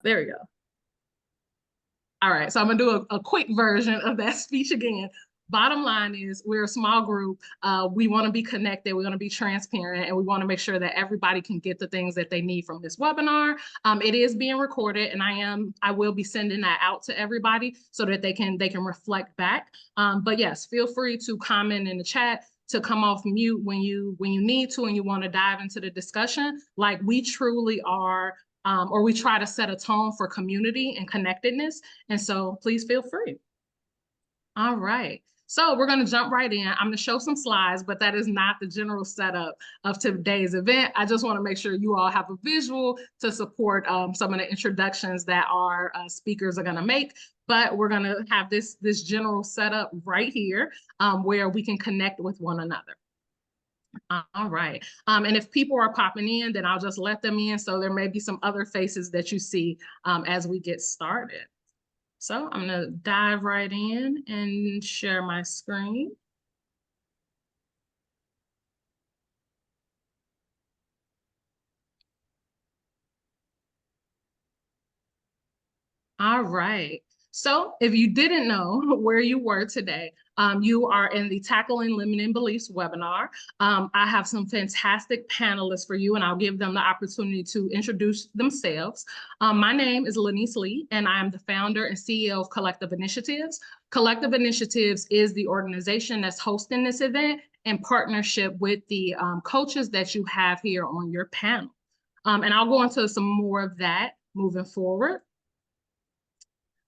There we go. All right, so I'm gonna do a quick version of that speech again. Bottom line is we're a small group. We want to be connected. We want to be transparent, and we want to make sure that everybody can get the things that they need from this webinar. It is being recorded, and I will be sending that out to everybody so that they can reflect back. But yes, feel free to comment in the chat, to come off mute when you need to and you want to dive into the discussion. Like we truly are. Or we try to set a tone for community and connectedness. And so please feel free. All right. So we're going to jump right in. I'm going to show some slides, but that is not the general setup of today's event. I just want to make sure you all have a visual to support some of the introductions that our speakers are going to make. But we're going to have this general setup right here where we can connect with one another. All right. And if people are popping in, then I'll just let them in. So there may be some other faces that you see as we get started. So I'm going to dive right in and share my screen. All right. So if you didn't know where you were today, you are in the Tackling Limiting Beliefs webinar. I have some fantastic panelists for you, and I'll give them the opportunity to introduce themselves. My name is Lanice Lee, and I am the founder and CEO of Collective Initiatives. Collective Initiatives is the organization that's hosting this event in partnership with the coaches that you have here on your panel. And I'll go into some more of that moving forward.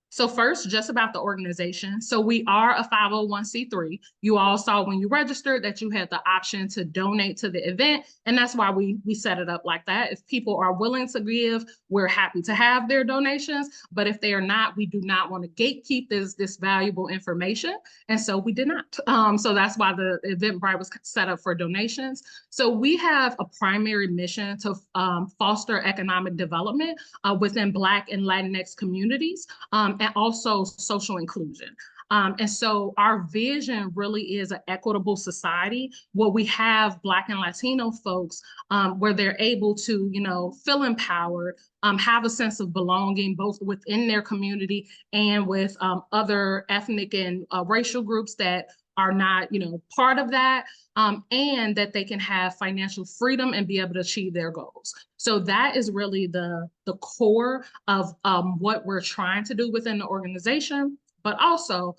So first, just about the organization. So we are a 501c3. You all saw when you registered that you had the option to donate to the event. And that's why we set it up like that. If people are willing to give, we're happy to have their donations. But if they are not, we do not want to gatekeep this valuable information. And so we did not. So that's why the Eventbrite was set up for donations. So we have a primary mission to foster economic development within Black and Latinx communities. And also social inclusion. And so our vision really is an equitable society where we have Black and Latino folks where they're able to, feel empowered, have a sense of belonging, both within their community and with other ethnic and racial groups that are not, part of that, and that they can have financial freedom and be able to achieve their goals. So that is really the core of what we're trying to do within the organization, but also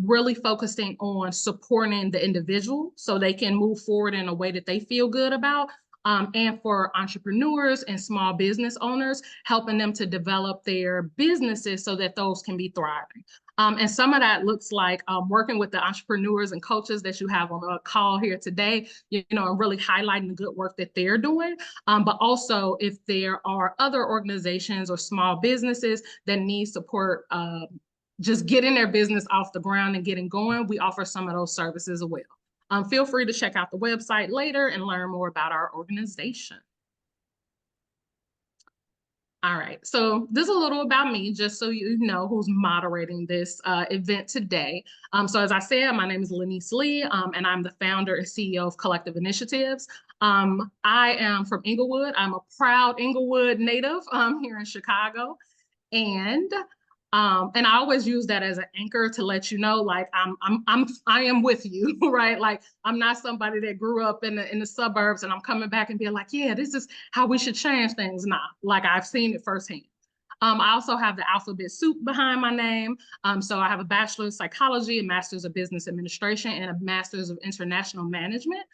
really focusing on supporting the individual so they can move forward in a way that they feel good about. And for entrepreneurs and small business owners, helping them to develop their businesses so that those can be thriving. And some of that looks like working with the entrepreneurs and coaches that you have on a call here today, and really highlighting the good work that they're doing. But also if there are other organizations or small businesses that need support, just getting their business off the ground and getting going, we offer some of those services as well. Feel free to check out the website later and learn more about our organization. All right, so this is a little about me, just so you know who's moderating this event today. So as I said, my name is Lanice Lee, and I'm the founder and CEO of Collective Initiatives. I am from Inglewood. I'm a proud Inglewood native here in Chicago. And I always use that as an anchor to let you know, like I am with you, right? Like I'm not somebody that grew up in the suburbs and I'm coming back and being like, yeah, this is how we should change things. Nah, like I've seen it firsthand. I also have the alphabet soup behind my name. So I have a bachelor's of psychology, a master's of business administration, and a master's of international management.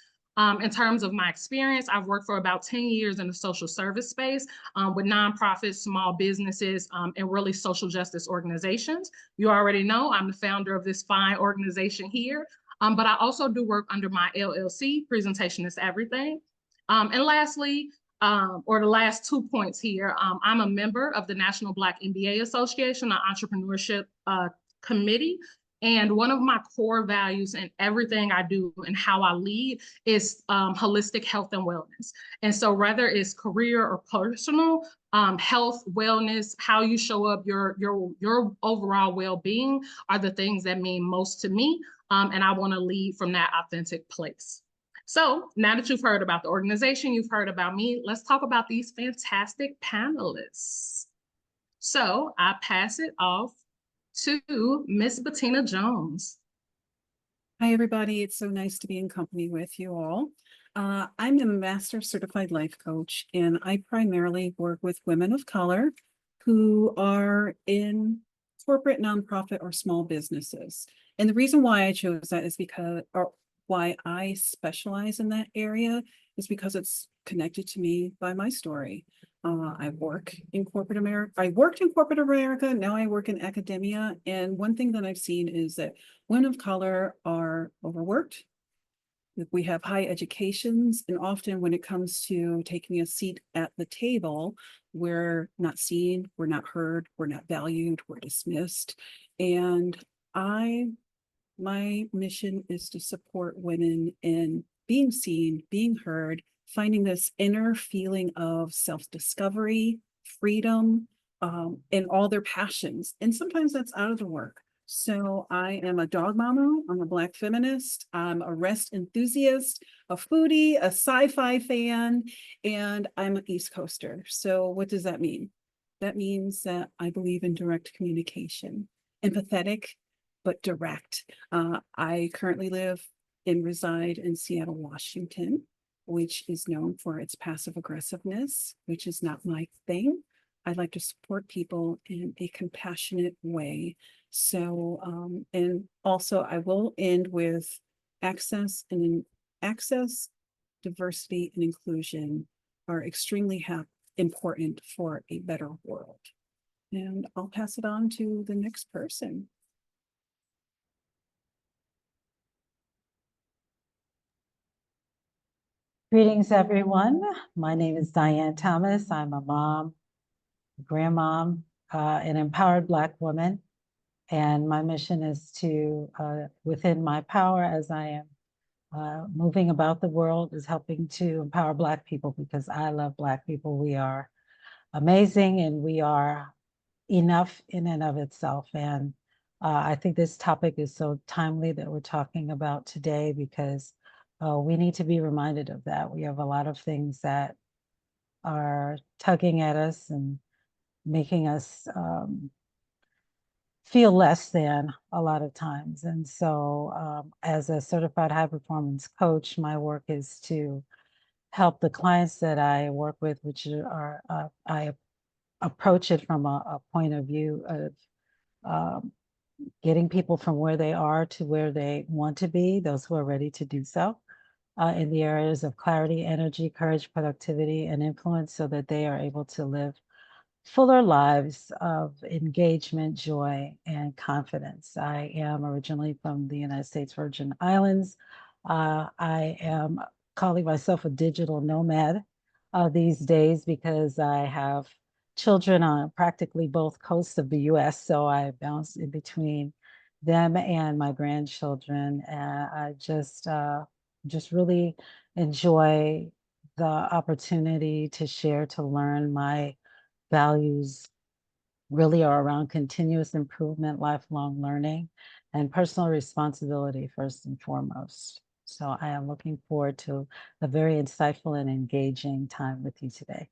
In terms of my experience, I've worked for about 10 years in the social service space with nonprofits, small businesses, and really social justice organizations. You already know I'm the founder of this fine organization here, but I also do work under my LLC, Presentation is Everything. And lastly, or the last 2 points here, I'm a member of the National Black MBA Association, an entrepreneurship committee. And one of my core values in everything I do and how I lead is holistic health and wellness. And so whether it's career or personal, health, wellness, how you show up, your overall well-being are the things that mean most to me. And I want to lead from that authentic place. So now that you've heard about the organization, you've heard about me, let's talk about these fantastic panelists. So I pass it off to Miss Bettina Jones. Hi, everybody. It's so nice to be in company with you all. I'm a Master Certified Life Coach, and I primarily work with women of color who are in corporate, nonprofit, or small businesses. And the reason why I chose that is because, or why I specialize in that area is because it's connected to me by my story. I work in corporate America. I worked in corporate America. Now I work in academia. And one thing that I've seen is that women of color are overworked. We have high educations, and often when it comes to taking a seat at the table, we're not seen, we're not heard, we're not valued, we're dismissed. And I my mission is to support women in being seen, being heard, finding this inner feeling of self-discovery, freedom, and all their passions. And sometimes that's out of the work. So I am a dog mama, I'm a Black feminist, I'm a rest enthusiast, a foodie, a sci-fi fan, and I'm an East Coaster. So what does that mean? That means that I believe in direct communication, empathetic, but direct. I currently live and reside in Seattle, Washington, which is known for its passive aggressiveness, which is not my thing. I like to support people in a compassionate way. So, and also I will end with access, diversity, and inclusion are extremely important for a better world. And I'll pass it on to the next person. Greetings, everyone. My name is Diane Thomas. I'm a mom, grandmom, an empowered Black woman. And my mission is to, within my power as I am moving about the world, is helping to empower Black people, because I love Black people. We are amazing and we are enough in and of itself. And I think this topic is so timely that we're talking about today, because we need to be reminded of that. We have a lot of things that are tugging at us and making us feel less than a lot of times. And so as a certified high performance coach, my work is to help the clients that I work with, which are, I approach it from a point of view of getting people from where they are to where they want to be, those who are ready to do so, in the areas of clarity, energy, courage, productivity, and influence, so that they are able to live fuller lives of engagement, joy, and confidence. I am originally from the United States Virgin Islands. I am calling myself a digital nomad these days, because I have children on practically both coasts of the US. So I bounce in between them and my grandchildren. And I just really enjoy the opportunity to share, to learn. My values really are around continuous improvement, lifelong learning, and personal responsibility first and foremost. So I am looking forward to a very insightful and engaging time with you today.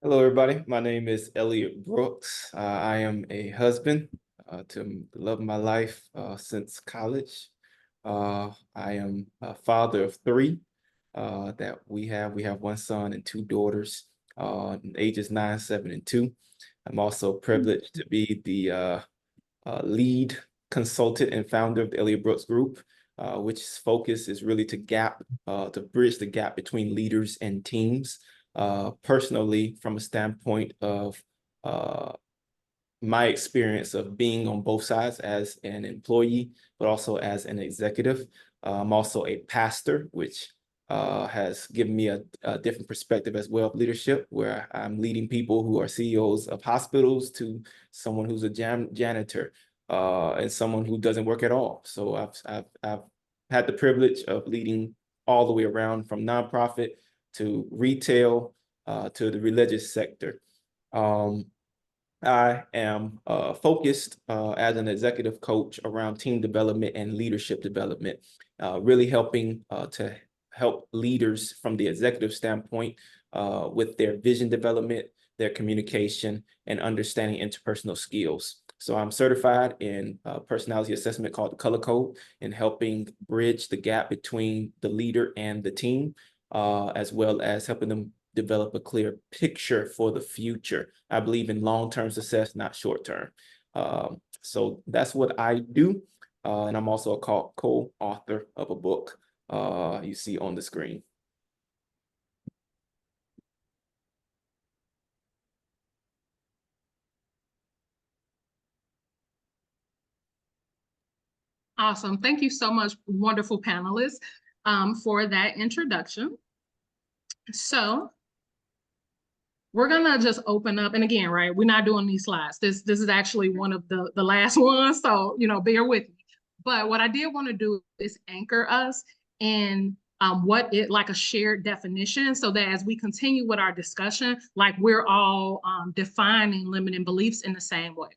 Hello, everybody. My name is Elliot Brooks. I am a husband to the love of my life since college. I am a father of three that we have. We have one son and two daughters, ages 9, 7, and 2. I'm also privileged to be the lead consultant and founder of the Elliot Brooks Group, which focus is really to bridge the gap between leaders and teams. Personally, from a standpoint of my experience of being on both sides as an employee, but also as an executive. I'm also a pastor, which has given me a different perspective as well of leadership, where I'm leading people who are CEOs of hospitals to someone who's a janitor and someone who doesn't work at all. So I've had the privilege of leading all the way around, from nonprofit to retail to the religious sector. I am focused as an executive coach around team development and leadership development, really helping to help leaders from the executive standpoint with their vision development, their communication, and understanding interpersonal skills. So I'm certified in a personality assessment called the Color Code, in helping bridge the gap between the leader and the team, as well as helping them develop a clear picture for the future. I believe in long-term success, not short-term. So that's what I do. And I'm also a co-author of a book you see on the screen. Awesome. Thank you so much, wonderful panelists, for that introduction. So we're gonna just open up, and again, right, we're not doing these slides. This is actually one of the last ones, so bear with me. But what I did want to do is anchor us in what it like a shared definition, so that as we continue with our discussion, like we're all defining limiting beliefs in the same way.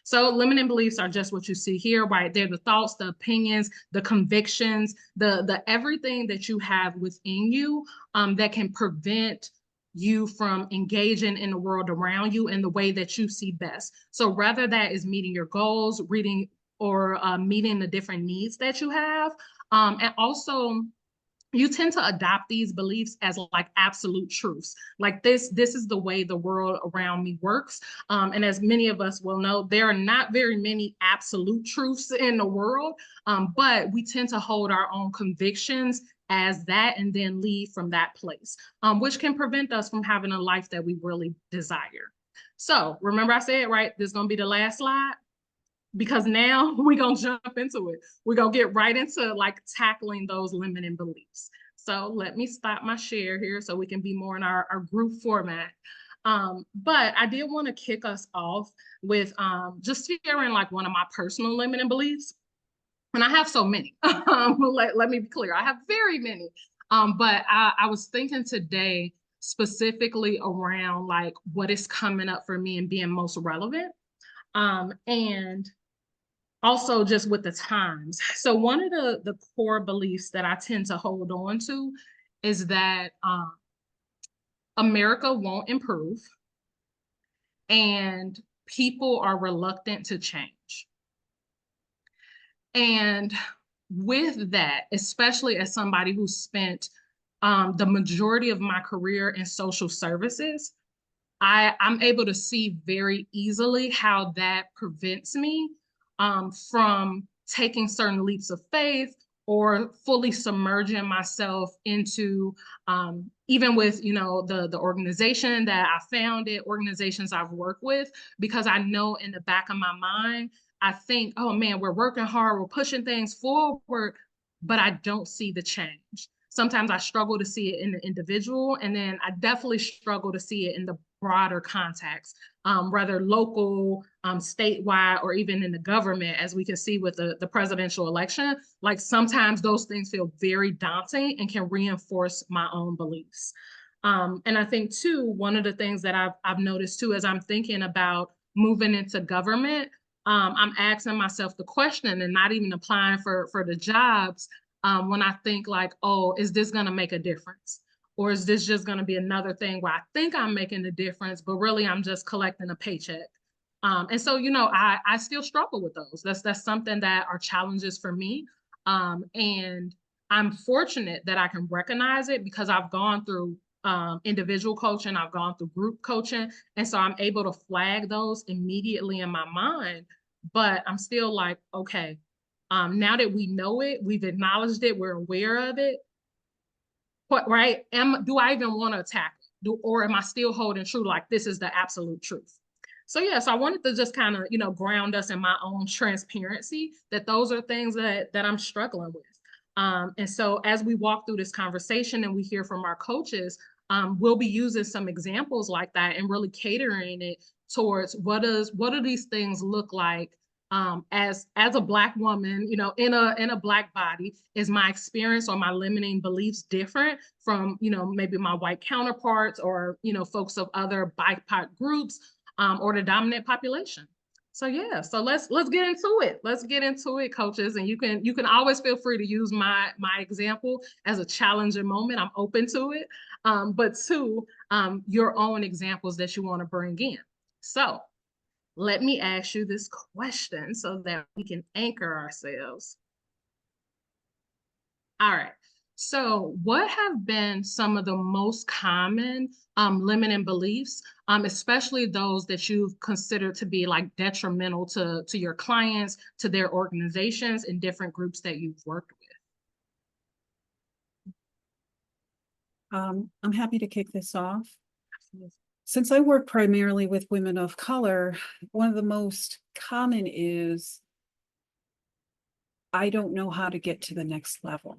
So limiting beliefs are just what you see here, right? They're the thoughts, the opinions, the convictions, the everything that you have within you that can prevent you from engaging in the world around you in the way that you see best. So whether that is meeting your goals, reading or meeting the different needs that you have, and also you tend to adopt these beliefs as like absolute truths. Like this is the way the world around me works. And as many of us will know, there are not very many absolute truths in the world, but we tend to hold our own convictions as that and then leave from that place, which can prevent us from having a life that we really desire. So remember I said, right, this is gonna be the last slide, because now we're gonna jump into it. We're gonna get right into like tackling those limiting beliefs. So let me stop my share here so we can be more in our group format. But I did want to kick us off with just sharing like one of my personal limiting beliefs. And I have so many. Let me be clear. I have very many. But I was thinking today specifically around like what is coming up for me and being most relevant. And also just with the times. So one of the core beliefs that I tend to hold on to is that America won't improve and people are reluctant to change. And with that, especially as somebody who spent the majority of my career in social services, I'm able to see very easily how that prevents me from taking certain leaps of faith or fully submerging myself into even with the organization that I founded, organizations I've worked with, because I know in the back of my mind, I think, oh man, we're working hard, we're pushing things forward, but I don't see the change. Sometimes I struggle to see it in the individual, and then I definitely struggle to see it in the broader context, whether local, statewide, or even in the government, as we can see with the presidential election. Like sometimes those things feel very daunting and can reinforce my own beliefs. And I think too, one of the things that I've noticed too, as I'm thinking about moving into government, I'm asking myself the question and not even applying for the jobs when I think like, oh, is this going to make a difference? Or is this just going to be another thing where I think I'm making a difference, but really I'm just collecting a paycheck? And so, I still struggle with those. That's something that are challenges for me. And I'm fortunate that I can recognize it because I've gone through individual coaching, I've gone through group coaching. And so I'm able to flag those immediately in my mind, but I'm still like, okay, now that we know it, we've acknowledged it, we're aware of it. What, right? Do I even want to attack it? Or am I still holding true like this is the absolute truth? So yeah, so I wanted to just kind of, ground us in my own transparency that those are things that I'm struggling with. And so as we walk through this conversation and we hear from our coaches, we'll be using some examples like that and really catering it towards what do these things look like as a Black woman, in a Black body. Is my experience or my limiting beliefs different from, maybe my white counterparts or, folks of other BIPOC groups or the dominant population? So yeah, so let's get into it. Let's get into it, coaches. And you can always feel free to use my example as a challenging moment. I'm open to it. but two, your own examples that you want to bring in. So let me ask you this question so that we can anchor ourselves. All right. So what have been some of the most common limiting beliefs, especially those that you've considered to be like detrimental to your clients, to their organizations and different groups that you've worked I'm happy to kick this off. with? Since I work primarily with women of color, one of the most common is, I don't know how to get to the next level,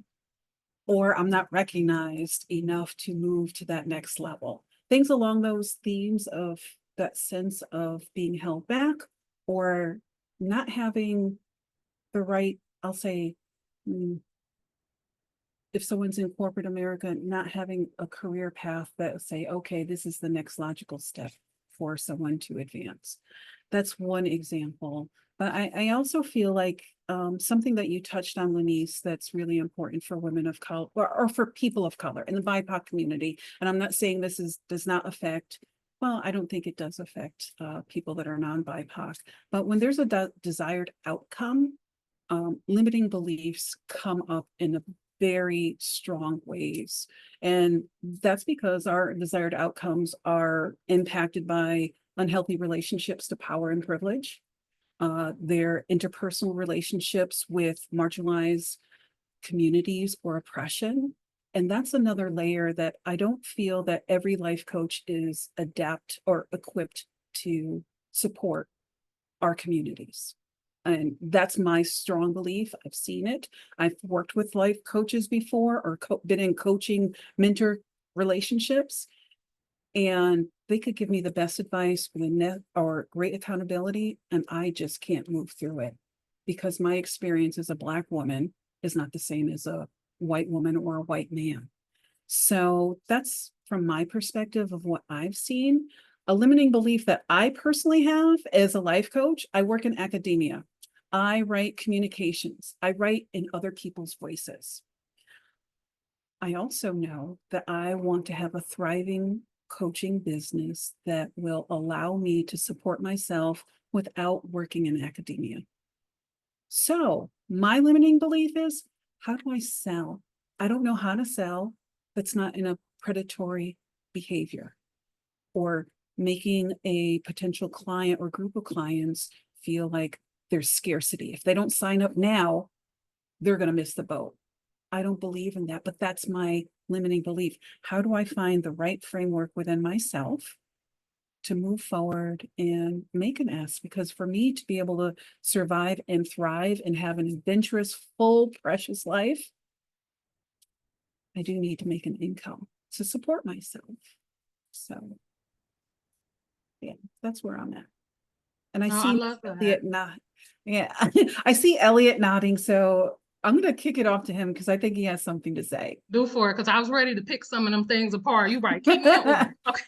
or I'm not recognized enough to move to that next level. Things along those themes of that sense of being held back or not having the right, I'll say, if someone's in corporate America, not having a career path that say, okay, this is the next logical step for someone to advance. That's one example. But I also feel like something that you touched on, Lenise, that's really important for women of color or for people of color in the BIPOC community. And I'm not saying this does not affect, well, I don't think it does affect people that are non-BIPOC. But when there's a desired outcome, limiting beliefs come up in a very strong ways. And that's because our desired outcomes are impacted by unhealthy relationships to power and privilege, their interpersonal relationships with marginalized communities or oppression. And that's another layer that I don't feel that every life coach is adept or equipped to support our communities. And that's my strong belief. I've seen it. I've worked with life coaches before or been in coaching mentor relationships. And they could give me the best advice with a net or great accountability. And I just can't move through it because my experience as a Black woman is not the same as a white woman or a white man. So that's from my perspective of what I've seen. A limiting belief that I personally have as a life coach, I work in academia. I write communications. I write in other people's voices. I also know that I want to have a thriving coaching business that will allow me to support myself without working in academia. So my limiting belief is, how do I sell? I don't know how to sell that's not in a predatory behavior or making a potential client or group of clients feel like there's scarcity. If they don't sign up now, they're going to miss the boat. I don't believe in that, but that's my limiting belief. How do I find the right framework within myself to move forward and make an S? Because for me to be able to survive and thrive and have an adventurous, full, precious life, I do need to make an income to support myself. So yeah, that's where I'm at. And I Oh, I see love Elliot that. yeah, I see Elliot nodding, so I'm gonna kick it off to him because I think he has something to say. Do for it, because I was ready to pick some of them things apart. You right. Keep me in order. Okay.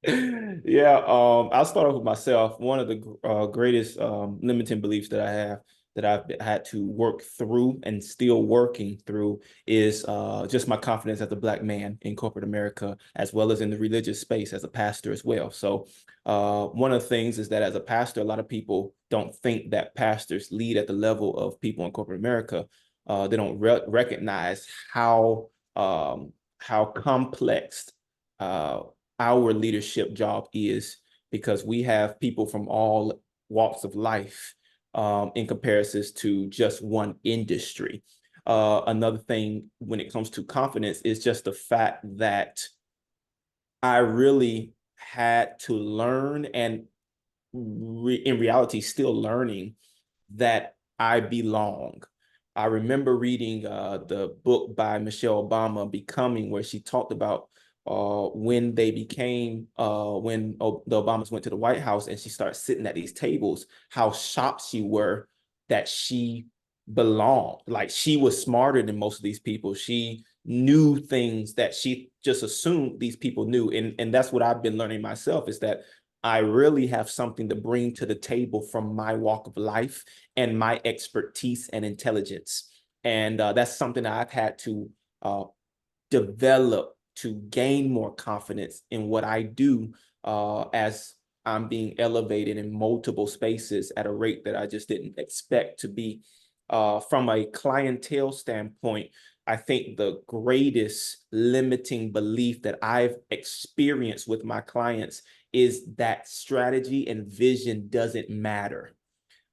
Yes. Yeah, I'll start off with myself. One of the greatest limiting beliefs that I have that I've had to work through and still working through is just my confidence as a Black man in corporate America, as well as in the religious space as a pastor as well. So one of the things is that as a pastor, a lot of people don't think that pastors lead at the level of people in corporate America. They don't recognize how complex our leadership job is, because we have people from all walks of life in comparisons to just one industry. Another thing when it comes to confidence is just the fact that I really had to learn, and in reality still learning, that I belong. I remember reading the book by Michelle Obama, Becoming, where she talked about when they became, the Obamas went to the White House and she started sitting at these tables, how shocked she were that she belonged. Like, she was smarter than most of these people. She knew things that she just assumed these people knew. And that's what I've been learning myself, is that I really have something to bring to the table from my walk of life and my expertise and intelligence. And that's something that I've had to develop to gain more confidence in what I do as I'm being elevated in multiple spaces at a rate that I just didn't expect to be. From a clientele standpoint, I think the greatest limiting belief that I've experienced with my clients is that strategy and vision doesn't matter.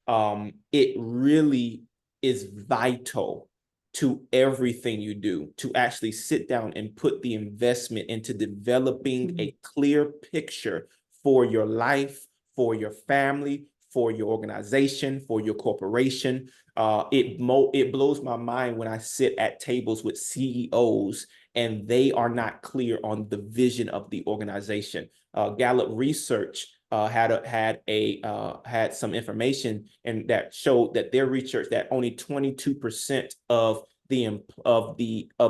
It really is vital to everything you do to actually sit down and put the investment into developing a clear picture for your life, for your family, for your organization, for your corporation. It blows my mind when I sit at tables with CEOs and they are not clear on the vision of the organization. Gallup Research had some information and that showed that their research that only 22% of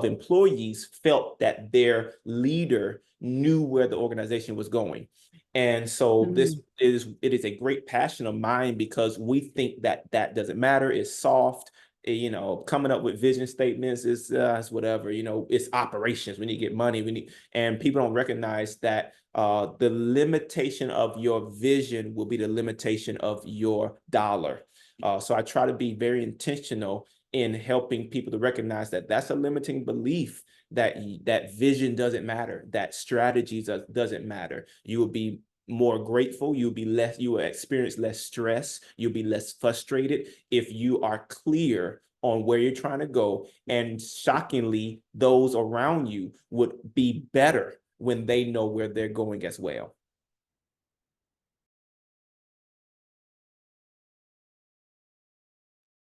employees felt that their leader knew where the organization was going. And so it is a great passion of mine because we think that that doesn't matter. It's soft. You know, coming up with vision statements is whatever. You know, it's operations. We need to get money. And people don't recognize that the limitation of your vision will be the limitation of your dollar. So I try to be very intentional in helping people to recognize that that's a limiting belief, that vision doesn't matter, that strategies doesn't matter. You will be more grateful, you will experience less stress, you'll be less frustrated if you are clear on where you're trying to go. And shockingly, those around you would be better when they know where they're going as well.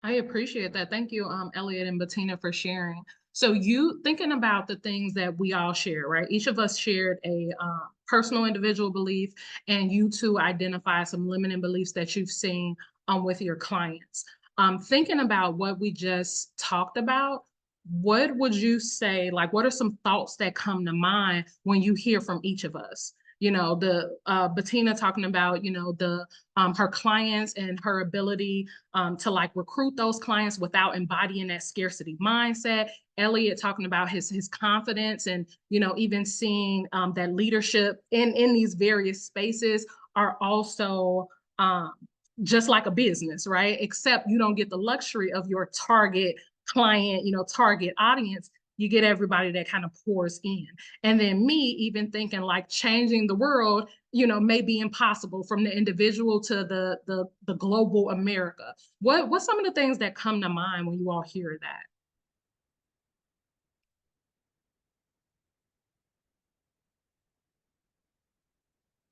I appreciate that. Thank you, Elliot and Bettina, for sharing. So you thinking about the things that we all share, right? Each of us shared a personal individual belief, and you two identify some limiting beliefs that you've seen with your clients. Thinking about what we just talked about, what would you say, like, what are some thoughts that come to mind when you hear from each of us? You know, the Bettina talking about, you know, the her clients and her ability to like recruit those clients without embodying that scarcity mindset. Elliot talking about his confidence and, you know, even seeing that leadership in these various spaces are also just like a business, right? Except you don't get the luxury of your target client, you know, target audience. You get everybody that kind of pours in. And then me even thinking like changing the world, you know, may be impossible from the individual to the global America. What's some of the things that come to mind when you all hear that?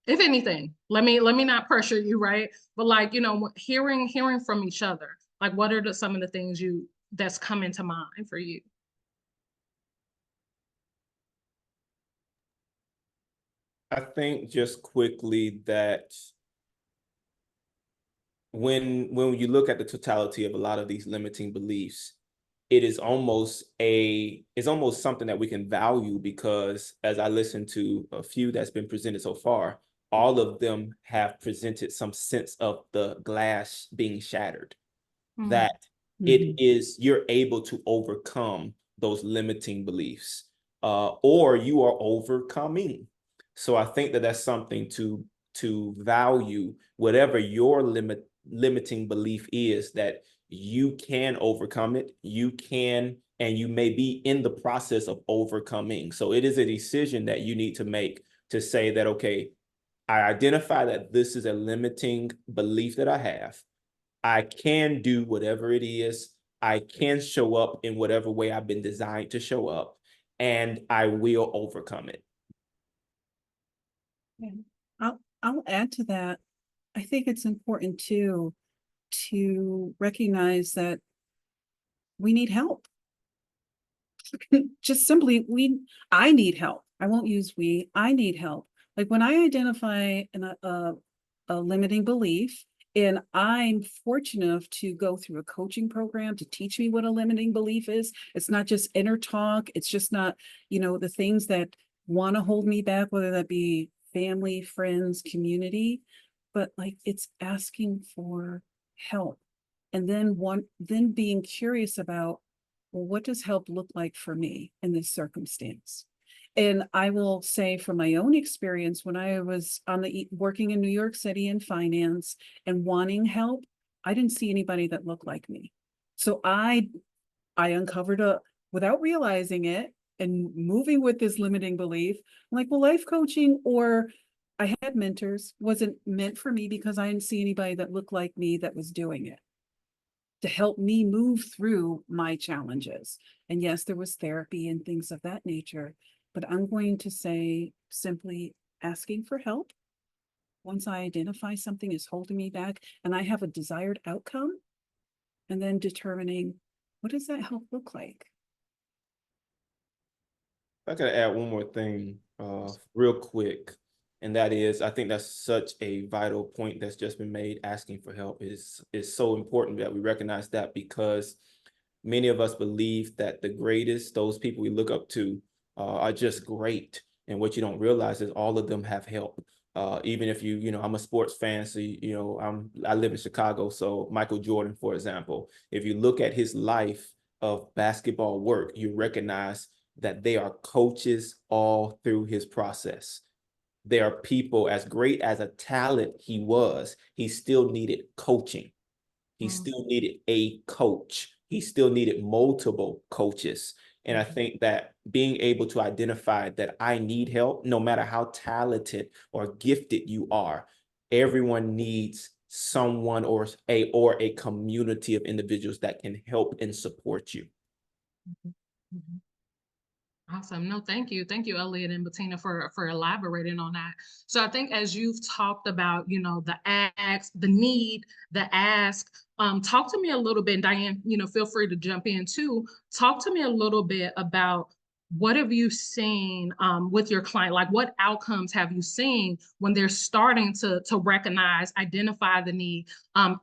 If anything, let me not pressure you, right? But like, you know, hearing from each other, like what are some of the things that's coming to mind for you? I think just quickly that when you look at the totality of a lot of these limiting beliefs, it's almost something that we can value, because as I listen to a few that's been presented so far, all of them have presented some sense of the glass being shattered, that you're able to overcome those limiting beliefs, or you are overcoming. So I think that that's something to value, whatever your limiting belief is, that you can overcome it, and you may be in the process of overcoming. So it is a decision that you need to make to say that, okay, I identify that this is a limiting belief that I have. I can do whatever it is. I can show up in whatever way I've been designed to show up, and I will overcome it. Yeah. I'll add to that. I think it's important too to recognize that we need help. Just simply, I need help. I won't use we. I need help. Like when I identify a limiting belief, and I'm fortunate enough to go through a coaching program to teach me what a limiting belief is. It's not just inner talk. It's just not, you know, the things that want to hold me back, whether that be family, friends, community, but like it's asking for help. And then being curious about well, what does help look like for me in this circumstance? And I will say from my own experience, when I was working in New York City in finance and wanting help, I didn't see anybody that looked like me. So I uncovered without realizing it and moving with this limiting belief, I'm like, well, life coaching, or I had mentors, wasn't meant for me because I didn't see anybody that looked like me that was doing it to help me move through my challenges. And yes, there was therapy and things of that nature, but I'm going to say simply asking for help. Once I identify something is holding me back and I have a desired outcome, and then determining what does that help look like? I gotta add one more thing, real quick, and that is, I think that's such a vital point that's just been made. Asking for help is so important that we recognize that, because many of us believe that the greatest, those people we look up to, are just great, and what you don't realize is all of them have help. Even if you know, I'm a sports fan, so you know, I live in Chicago, so Michael Jordan, for example, if you look at his life of basketball work, you recognize that they are coaches all through his process. There are people, as great as a talent he was, he still needed coaching. He still needed a coach. He still needed multiple coaches. And I think that being able to identify that I need help, no matter how talented or gifted you are, everyone needs someone or a community of individuals that can help and support you. Mhm. Awesome. No, thank you. Thank you, Elliot and Bettina, for elaborating on that. So I think as you've talked about, you know, the ask, the need, the ask, talk to me a little bit, Diane, you know, feel free to jump in too. Talk to me a little bit about what have you seen with your client? Like what outcomes have you seen when they're starting to recognize, identify the need,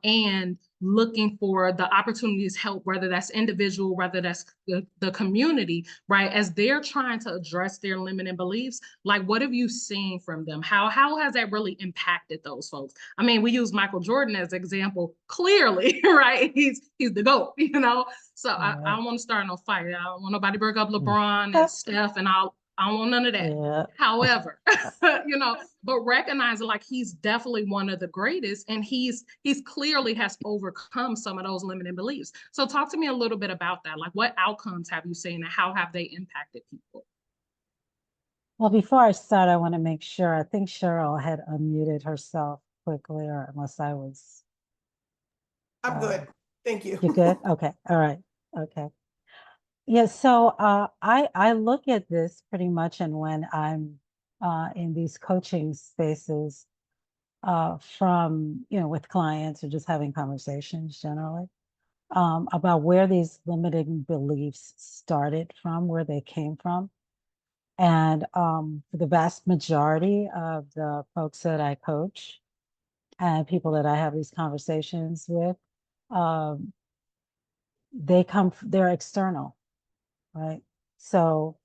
and looking for the opportunities help, whether that's individual, whether that's the community, right? As they're trying to address their limiting beliefs, like what have you seen from them? How has that really impacted those folks? I mean, we use Michael Jordan as an example, clearly, right? He's the GOAT, you know? So I don't want to start no fight. I don't want nobody to bring up LeBron and Steph, and I don't want none of that. Yeah. However, you know, but recognizing like he's definitely one of the greatest, and he's clearly has overcome some of those limiting beliefs. So talk to me a little bit about that. Like what outcomes have you seen and how have they impacted people? Well, before I start, I want to make sure, I think Cheryl had unmuted herself quickly, or unless I was. I'm good. Thank you. You good? Okay. All right. Okay. Yeah, so I look at this pretty much, and when I'm in these coaching spaces, from, you know, with clients or just having conversations generally, about where these limiting beliefs started from, where they came from. And for the vast majority of the folks that I coach and people that I have these conversations with, um, they're external, right? So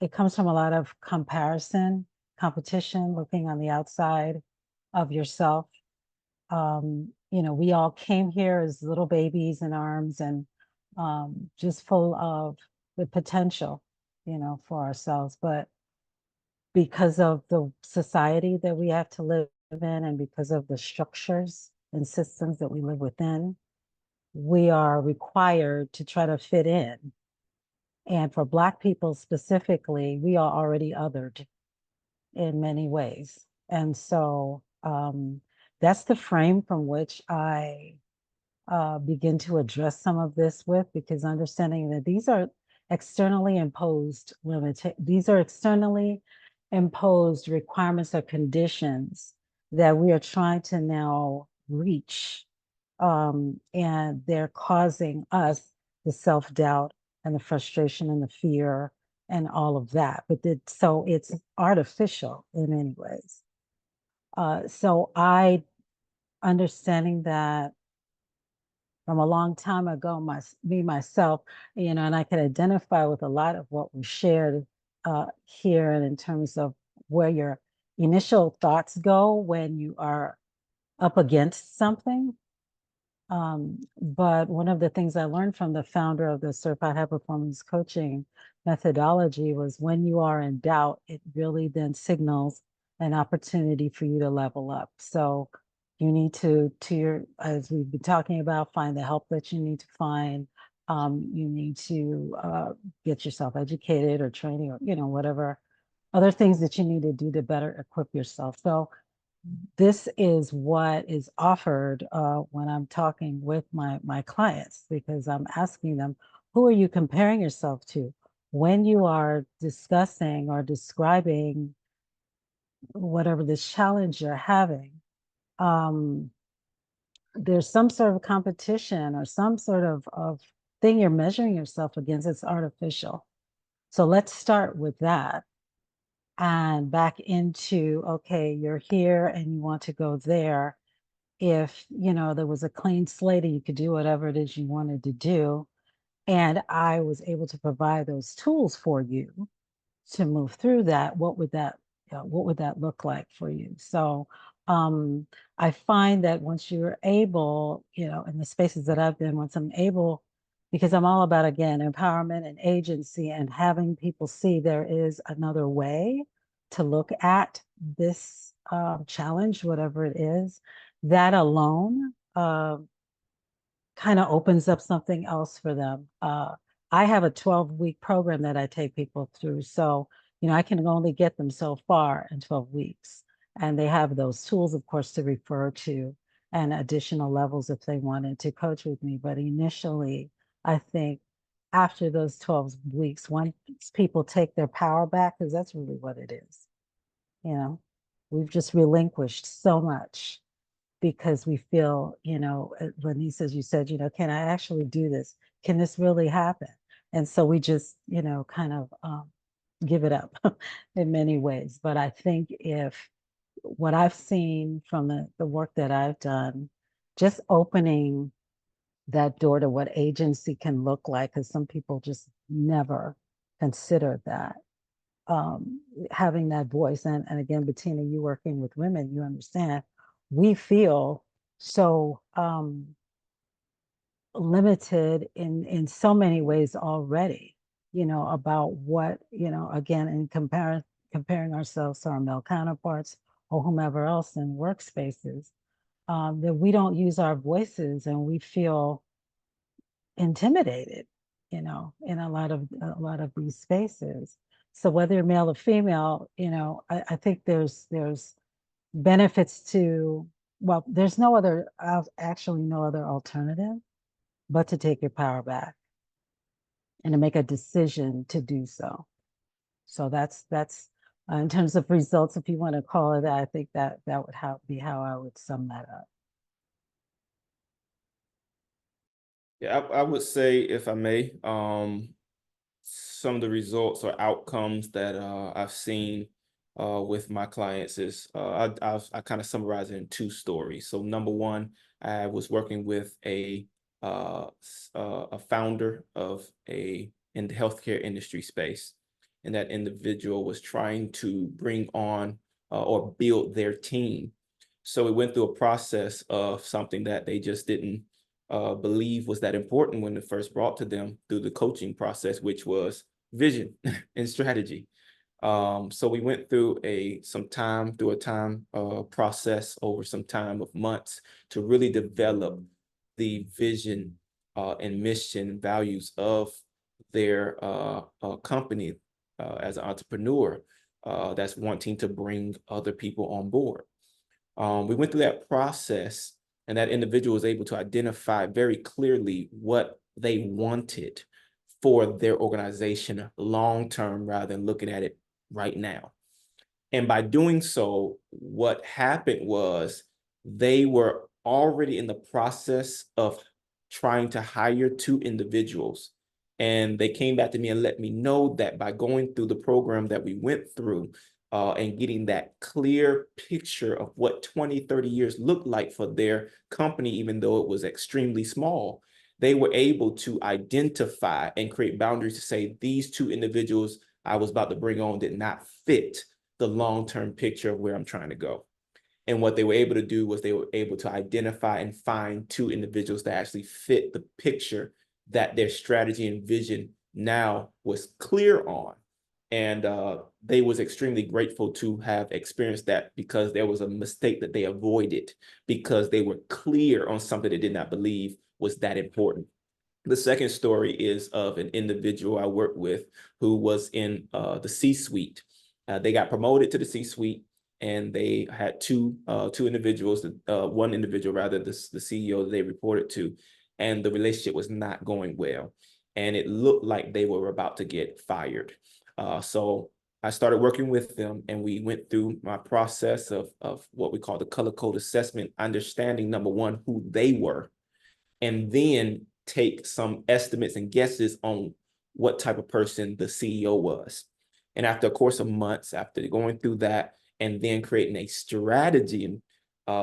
it comes from a lot of comparison, competition, looking on the outside of yourself. You know, we all came here as little babies in arms, and just full of the potential, you know, for ourselves. But because of the society that we have to live in, and because of the structures and systems that we live within, we are required to try to fit in. And for Black people specifically, we are already othered in many ways. And so that's the frame from which I begin to address some of this with, because understanding that these are externally imposed these are externally imposed requirements or conditions that we are trying to now reach. And they're causing us the self-doubt and the frustration and the fear and all of that. So it's artificial in many ways. So I understanding that from a long time ago, me myself, you know, and I can identify with a lot of what was shared here, and in terms of where your initial thoughts go when you are up against something. But one of the things I learned from the founder of the Certified High Performance Coaching methodology was when you are in doubt, it really then signals an opportunity for you to level up. So you need to your, as we've been talking about, find the help that you need to find. You need to get yourself educated or training or, whatever other things that you need to do to better equip yourself. So this is what is offered when I'm talking with my clients, because I'm asking them, who are you comparing yourself to? When you are discussing or describing whatever this challenge you're having, there's some sort of competition or some sort of thing you're measuring yourself against. It's artificial. So let's start with that and back into, okay, you're here and you want to go there. If, there was a clean slate and you could do whatever it is you wanted to do, and I was able to provide those tools for you to move through that, what would that look like for you? So I find that once you're able, in the spaces that I've been, once I'm able, because I'm all about, again, empowerment and agency and having people see there is another way to look at this challenge, whatever it is, that alone kind of opens up something else for them. I have a 12-week program that I take people through. So, I can only get them so far in 12 weeks. And they have those tools, of course, to refer to and additional levels if they wanted to coach with me. But initially, I think after those 12 weeks, once people take their power back, because that's really what it is, we've just relinquished so much because we feel, Lenise, as you said, can I actually do this? Can this really happen? And so we just, kind of give it up in many ways. But I think if what I've seen from the work that I've done, just opening that door to what agency can look like, because some people just never considered that. Having that voice, and again, Bettina, you working with women, you understand, we feel so limited in so many ways already, about what, again, in comparing ourselves to our male counterparts or whomever else in workspaces, that we don't use our voices and we feel intimidated, in a lot of these spaces. So whether you're male or female, I think there's benefits to, well, there's actually no other alternative but to take your power back and to make a decision to do so. So that's in terms of results, if you want to call it that, I think that would be how I would sum that up. Yeah, I would say, if I may, some of the results or outcomes that I've seen with my clients is I kind of summarize it in two stories. So number one, I was working with a founder of in the healthcare industry space, and that individual was trying to bring on or build their team. So we went through a process of something that they just didn't believe was that important when it first brought to them through the coaching process, which was vision and strategy. So we went through a time process over some time of months to really develop the vision and mission values of their company as an entrepreneur that's wanting to bring other people on board. We went through that process, and that individual was able to identify very clearly what they wanted for their organization long term rather than looking at it right now. And by doing so, what happened was they were already in the process of trying to hire two individuals. And they came back to me and let me know that by going through the program that we went through and getting that clear picture of what 20, 30 years looked like for their company, even though it was extremely small, they were able to identify and create boundaries to say these two individuals I was about to bring on did not fit the long-term picture of where I'm trying to go. And what they were able to do was they were able to identify and find two individuals that actually fit the picture that their strategy and vision now was clear on. And they was extremely grateful to have experienced that, because there was a mistake that they avoided because they were clear on something they did not believe was that important. The second story is of an individual I worked with who was in the C-suite. They got promoted to the C-suite, and they had two individuals, one individual rather, the CEO that they reported to, and the relationship was not going well. And it looked like they were about to get fired. So I started working with them, and we went through my process of what we call the color code assessment, understanding, number one, who they were, and then take some estimates and guesses on what type of person the CEO was. And after a course of months, after going through that and then creating a strategy,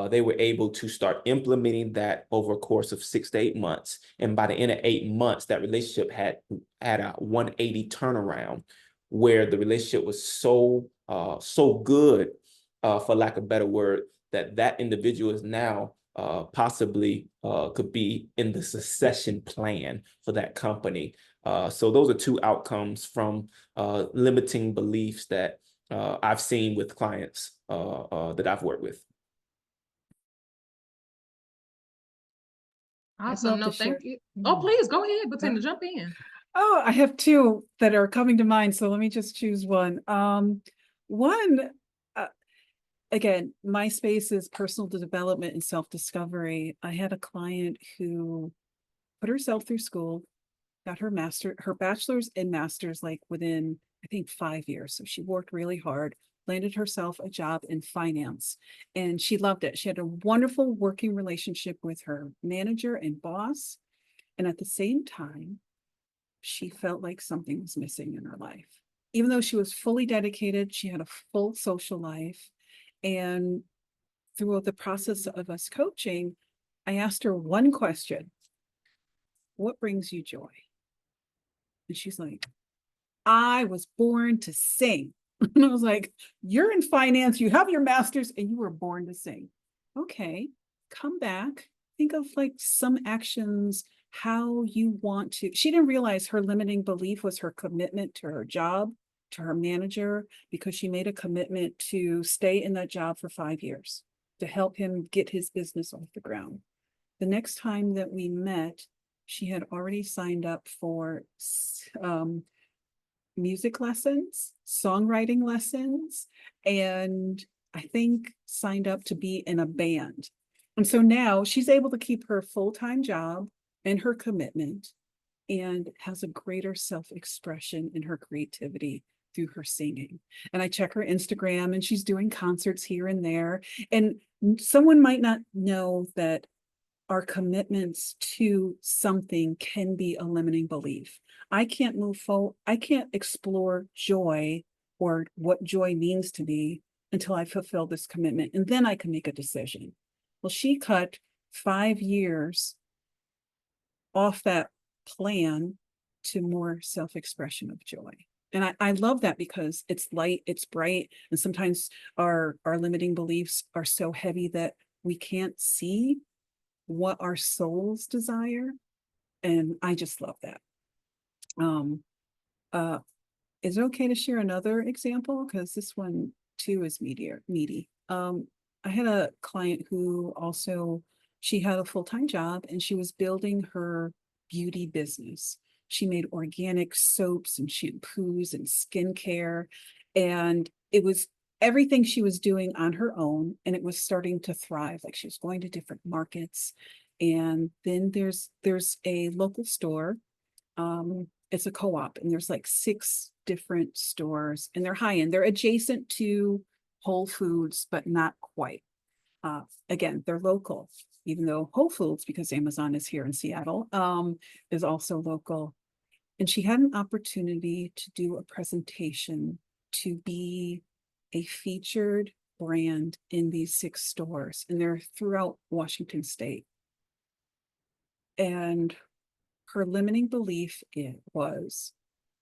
they were able to start implementing that over a course of 6 to 8 months. And by the end of 8 months, that relationship had a 180 turnaround, where the relationship was so good, for lack of a better word, that individual is now possibly could be in the succession plan for that company. So those are two outcomes from limiting beliefs that I've seen with clients that I've worked with. Awesome. love No, to share. thank you. Oh, please go ahead, Bettina, jump in. Oh, I have two that are coming to mind, so let me just choose one. One, again, my space is personal development and self-discovery. I had a client who put herself through school, got her bachelor's and master's like within, I think, 5 years. So she worked really hard, landed herself a job in finance, and she loved it. She had a wonderful working relationship with her manager and boss. And at the same time, she felt like something was missing in her life. Even though she was fully dedicated, she had a full social life. And throughout the process of us coaching, I asked her one question: what brings you joy? And she's like, I was born to sing. And I was like, you're in finance, you have your master's, and you were born to sing. Okay, come back. Think of like some actions, how you want to. She didn't realize her limiting belief was her commitment to her job, to her manager, because she made a commitment to stay in that job for 5 years to help him get his business off the ground. The next time that we met, she had already signed up for music lessons, songwriting lessons, and I think signed up to be in a band. And so now she's able to keep her full-time job and her commitment, and has a greater self-expression in her creativity through her singing. And I check her Instagram, and she's doing concerts here and there. And someone might not know that our commitments to something can be a limiting belief. I can't move forward. I can't explore joy or what joy means to me until I fulfill this commitment. And then I can make a decision. Well, she cut 5 years off that plan to more self-expression of joy. And I love that, because it's light, it's bright. And sometimes our limiting beliefs are so heavy that we can't see what our souls desire. And I just love that. Is it okay to share another example? Because this one too is meaty. I had a client who also, she had a full-time job and she was building her beauty business. She made organic soaps and shampoos and skincare, and it was everything she was doing on her own, and it was starting to thrive. Like, she was going to different markets. And then there's a local store. It's a co-op, and there's like 6 different stores, and they're high-end. They're adjacent to Whole Foods, but not quite. Again, they're local, even though Whole Foods, because Amazon is here in Seattle, is also local. And she had an opportunity to do a presentation to be a featured brand in these 6 stores, and they're throughout Washington State. And her limiting belief was,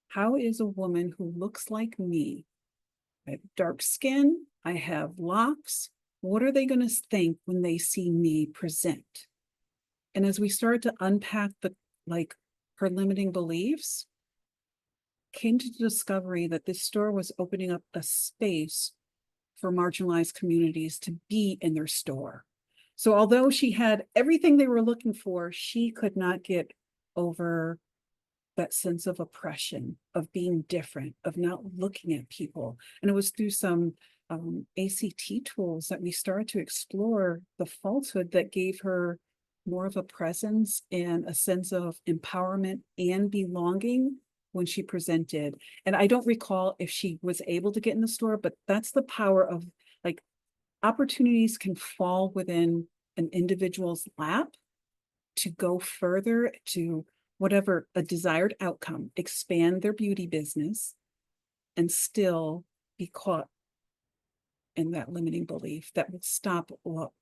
how is a woman who looks like me? I have dark skin, I have locks, What are they going to think when they see me present? And as we started to unpack her limiting beliefs, came to the discovery that this store was opening up a space for marginalized communities to be in their store. So although she had everything they were looking for, she could not get over that sense of oppression, of being different, of not looking at people. And it was through some ACT tools that we started to explore the falsehood that gave her more of a presence and a sense of empowerment and belonging when she presented. And I don't recall if she was able to get in the store, but that's the power of, like, opportunities can fall within an individual's lap to go further to whatever a desired outcome, expand their beauty business, and still be caught in that limiting belief that will stop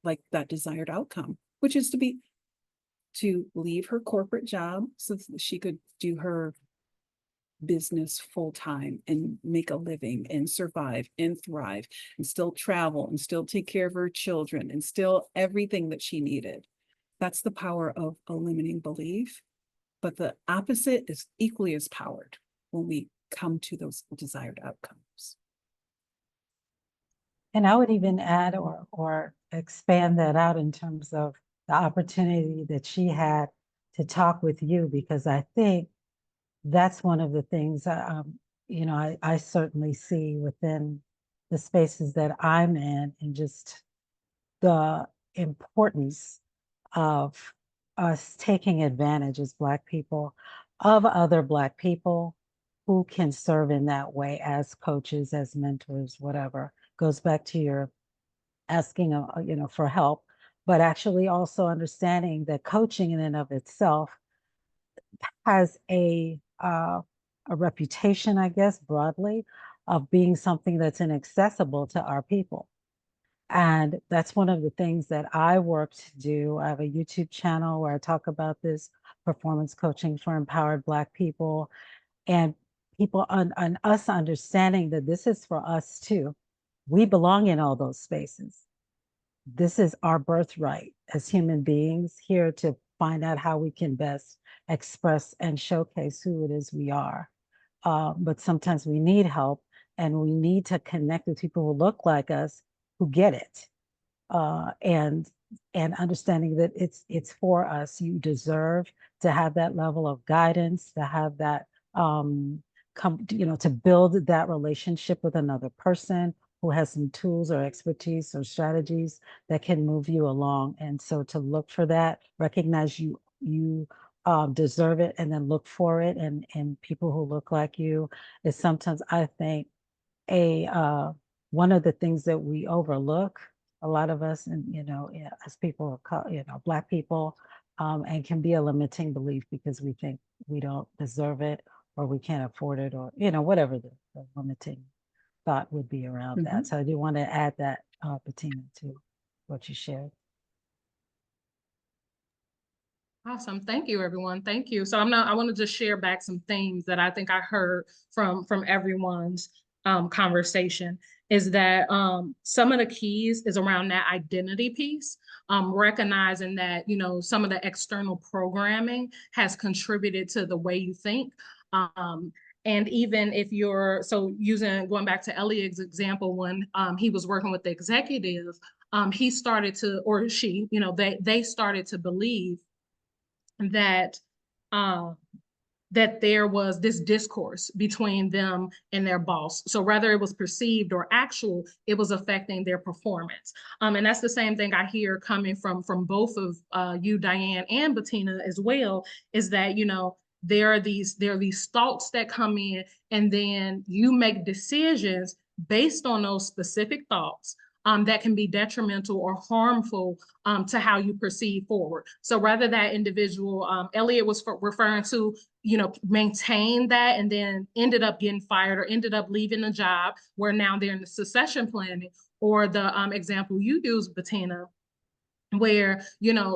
like that desired outcome, which is to leave her corporate job so that she could do her business full-time and make a living and survive and thrive and still travel and still take care of her children and still everything that she needed. That's the power of a limiting belief. But the opposite is equally as powered when we come to those desired outcomes. And I would even add or expand that out in terms of the opportunity that she had to talk with you, because I think that's one of the things I certainly see within the spaces that I'm in, and just the importance of us taking advantage as Black people of other Black people who can serve in that way as coaches, as mentors, whatever. Goes back to your asking, for help, but actually also understanding that coaching in and of itself has a reputation, I guess, broadly, of being something that's inaccessible to our people. And that's one of the things that I work to do. I have a YouTube channel where I talk about this performance coaching for empowered Black people, and people on us understanding that this is for us too. We belong in all those spaces. This is our birthright as human beings, here to find out how we can best express and showcase who it is we are. But sometimes we need help, and we need to connect with people who look like us, who get it, and understanding that it's for us. You deserve to have that level of guidance, to have that to build that relationship with another person who has some tools or expertise or strategies that can move you along. And so to look for that, recognize you deserve it, and then look for it, and people who look like you is sometimes, I think, one of the things that we overlook, a lot of us, and as people of color, Black people, and can be a limiting belief because we think we don't deserve it, or we can't afford it, or whatever the limiting thought would be around that. So I do want to add that, Bettina, to what you shared. Awesome. Thank you, everyone. Thank you. So I want to just share back some themes that I think I heard from everyone's conversation, is that some of the keys is around that identity piece, recognizing that, some of the external programming has contributed to the way you think. And even if going back to Elliot's example, when he was working with the executive, he started to, or she, they started to believe that that there was this discourse between them and their boss. So whether it was perceived or actual, it was affecting their performance. And that's the same thing I hear coming from both of you, Diane, and Bettina as well, is that, there are these thoughts that come in, and then you make decisions based on those specific thoughts that can be detrimental or harmful to how you perceive forward. So rather that individual, Elliot was referring to, maintain that and then ended up getting fired or ended up leaving the job, where now they're in the succession planning, or the example you used, Bettina, where,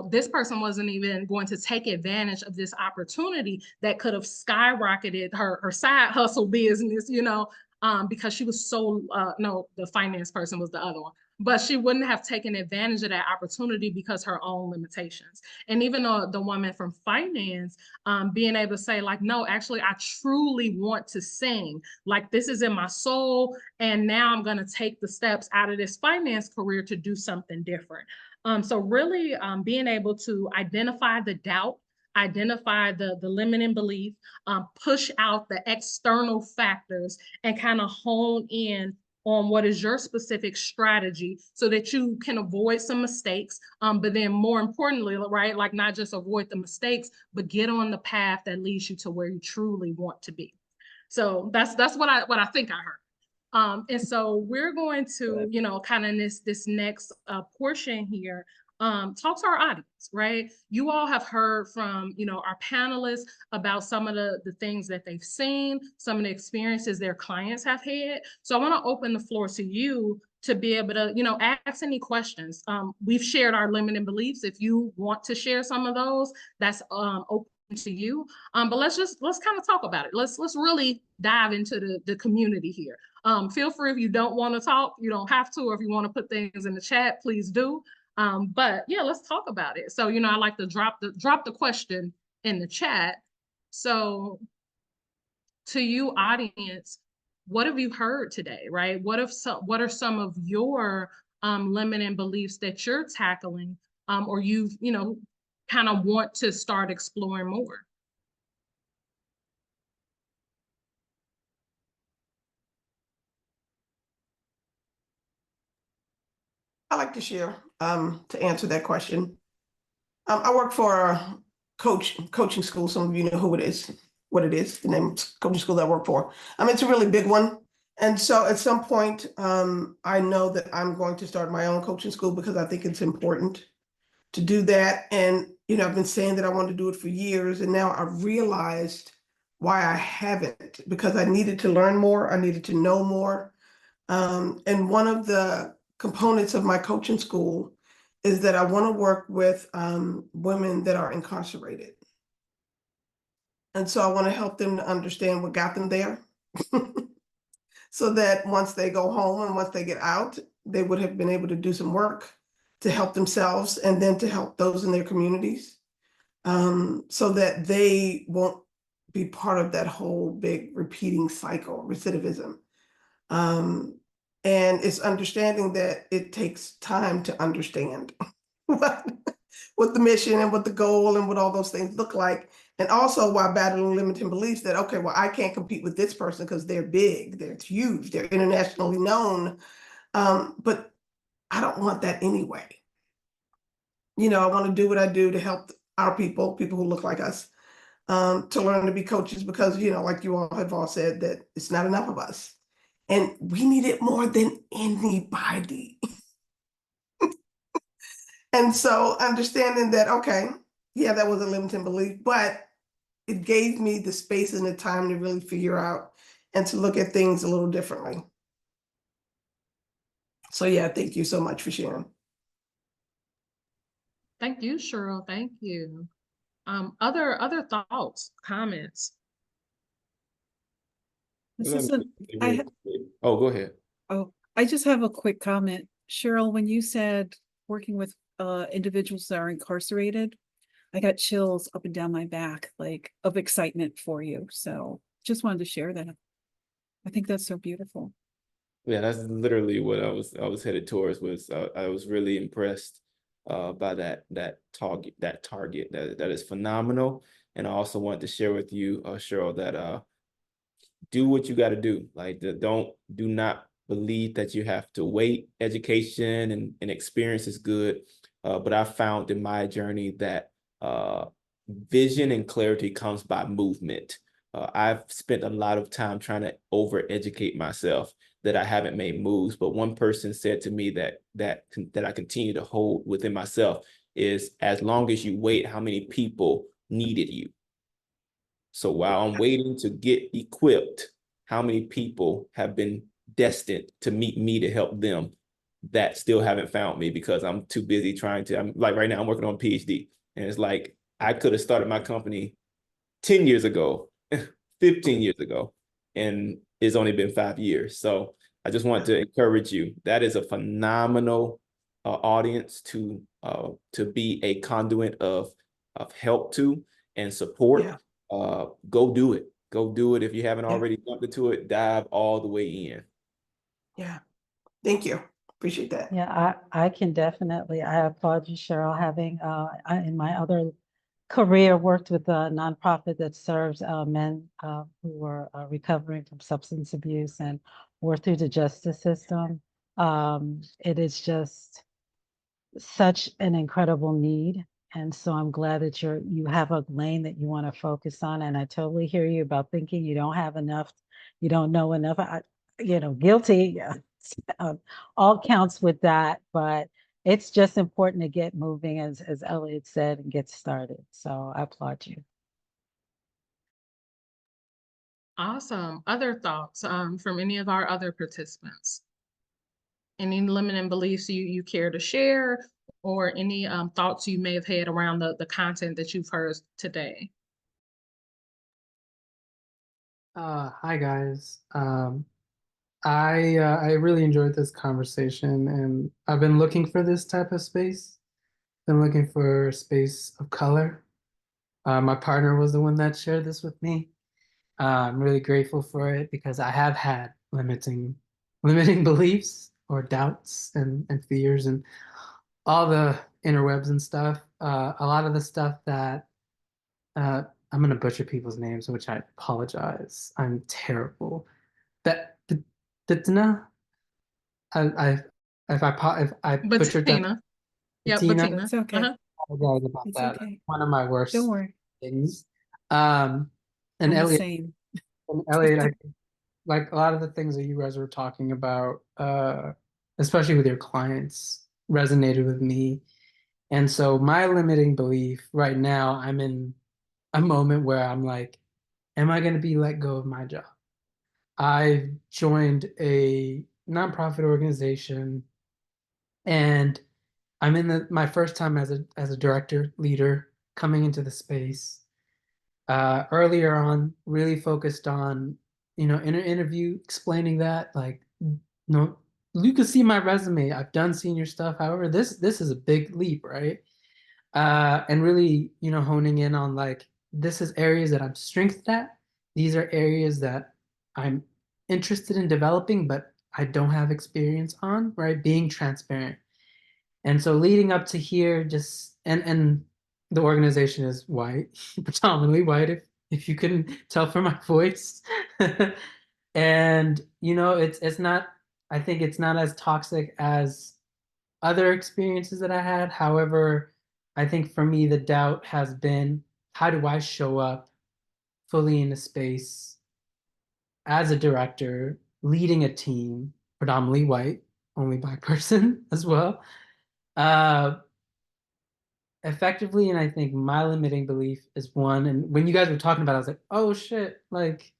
this person wasn't even going to take advantage of this opportunity that could have skyrocketed her side hustle business, because she was so, no, the finance person was the other one, but she wouldn't have taken advantage of that opportunity because her own limitations. And even though the woman from finance, being able to say like, no, actually, I truly want to sing. Like this is in my soul. And now I'm going to take the steps out of this finance career to do something different. So really being able to identify the doubt, identify the limiting belief, push out the external factors and kind of hone in on what is your specific strategy so that you can avoid some mistakes. But then more importantly, right, like not just avoid the mistakes, but get on the path that leads you to where you truly want to be. So that's what I think I heard. And so we're going to, you know, kind of this next portion here, talk to our audience, right? You all have heard from, you know, our panelists about some of the things that they've seen, some of the experiences their clients have had. So I want to open the floor to you to be able to, you know, ask any questions. We've shared our limiting beliefs. If you want to share some of those, that's open to you. But let's kind of talk about it. Let's really dive into the community here. Feel free if you don't want to talk, you don't have to, or if you want to put things in the chat, please do. But yeah, let's talk about it. So, you know, I like to drop the question in the chat. So to you audience, what have you heard today, right? What are some of your limiting beliefs that you're tackling or you've, you know, kind of want to start exploring more? I like to share to answer that question. I work for a coaching school. Some of you know who it is, what it is, the name of coaching school that I work for. It's a really big one. And so at some point, I know that I'm going to start my own coaching school because I think it's important to do that. And, you know, I've been saying that I want to do it for years. And now I've realized why I haven't, because I needed to learn more. I needed to know more. And one of the components of my coaching school is that I want to work with women that are incarcerated. And so I want to help them to understand what got them there so that once they go home and once they get out, they would have been able to do some work to help themselves and then to help those in their communities so that they won't be part of that whole big repeating cycle, recidivism. And it's understanding that it takes time to understand what the mission and what the goal and what all those things look like. And also while battling limiting beliefs that, okay, well, I can't compete with this person because they're big, they're huge, they're internationally known. But I don't want that anyway. You know, I want to do what I do to help our people who look like us, to learn to be coaches because, you know, like you all have all said, that it's not enough of us. And we need it more than anybody. And so understanding that, okay, yeah, that was a limiting belief, but it gave me the space and the time to really figure out and to look at things a little differently. So yeah, thank you so much for sharing. Thank you, Cheryl. Thank you. Other thoughts, comments? This is a, Oh, go ahead. oh, I just have a quick comment. Cheryl, when you said working with individuals that are incarcerated, I got chills up and down my back, like of excitement for you. So just wanted to share that. I think that's so beautiful. Yeah, that's literally what I was headed towards. Was I was really impressed by that target. That is phenomenal. And I also wanted to share with you, Cheryl, that do what you got to do. Like do not believe that you have to wait. Education and experience is good, but I found in my journey that vision and clarity comes by movement. I've spent a lot of time trying to over-educate myself that I haven't made moves. But one person said to me that I continue to hold within myself is, as long as you wait, how many people needed you? So while I'm waiting to get equipped, how many people have been destined to meet me to help them that still haven't found me because I'm too busy I'm like right now I'm working on a PhD. And it's like, I could have started my company 10 years ago, 15 years ago. And it's only been 5 years. So I just want to encourage you. That is a phenomenal audience to be a conduit of help to and support. Yeah. Go do it. Go do it. If you haven't Yeah. already jumped into it, dive all the way in. Yeah. Thank you. Appreciate that. Yeah, I can definitely, I applaud you, Cheryl, having, in my other career, worked with a nonprofit that serves men who were recovering from substance abuse and worked through the justice system. It is just such an incredible need. And so I'm glad that you have a lane that you want to focus on. And I totally hear you about thinking you don't have enough, you don't know enough. Guilty. Yeah. All counts with that, but it's just important to get moving, as Elliot said, and get started. So I applaud you. Awesome. Other thoughts from any of our other participants? Any limiting beliefs you care to share, or any thoughts you may have had around the content that you've heard today? Hi guys. I really enjoyed this conversation, and I've been looking for this type of space. Been looking for a space of color. My partner was the one that shared this with me. I'm really grateful for it because I have had limiting beliefs or doubts and fears and all the interwebs and stuff. A lot of the stuff that I'm gonna butcher people's names, which I apologize. I'm terrible. That Bettina, I if I butchered that, Bettina. Yeah, Bettina, Bettina. It's okay. Uh-huh. I apologize about It's that. okay. One of my worst Don't worry. things. And I'm the Elliot, same. I think, like a lot of the things that you guys were talking about, especially with your clients, resonated with me. And so my limiting belief right now, I'm in a moment where I'm like, am I going to be let go of my job? I joined a nonprofit organization, and I'm in my first time as a director leader coming into the space. Earlier on, really focused on in an interview explaining that like no, you can see my resume. I've done senior stuff. However, this is a big leap, right? And really honing in on like this is areas that I'm strengthened at. These are areas that I'm interested in developing, but I don't have experience on, right? Being transparent. And so leading up to here, just and the organization is white, predominantly white, if you couldn't tell from my voice. And it's not, I think it's not as toxic as other experiences that I had. However, I think for me the doubt has been, how do I show up fully in a space as a director, leading a team, predominantly white, only black person as well, uh, effectively. And I think my limiting belief is one. And when you guys were talking about it, I was like, oh shit, like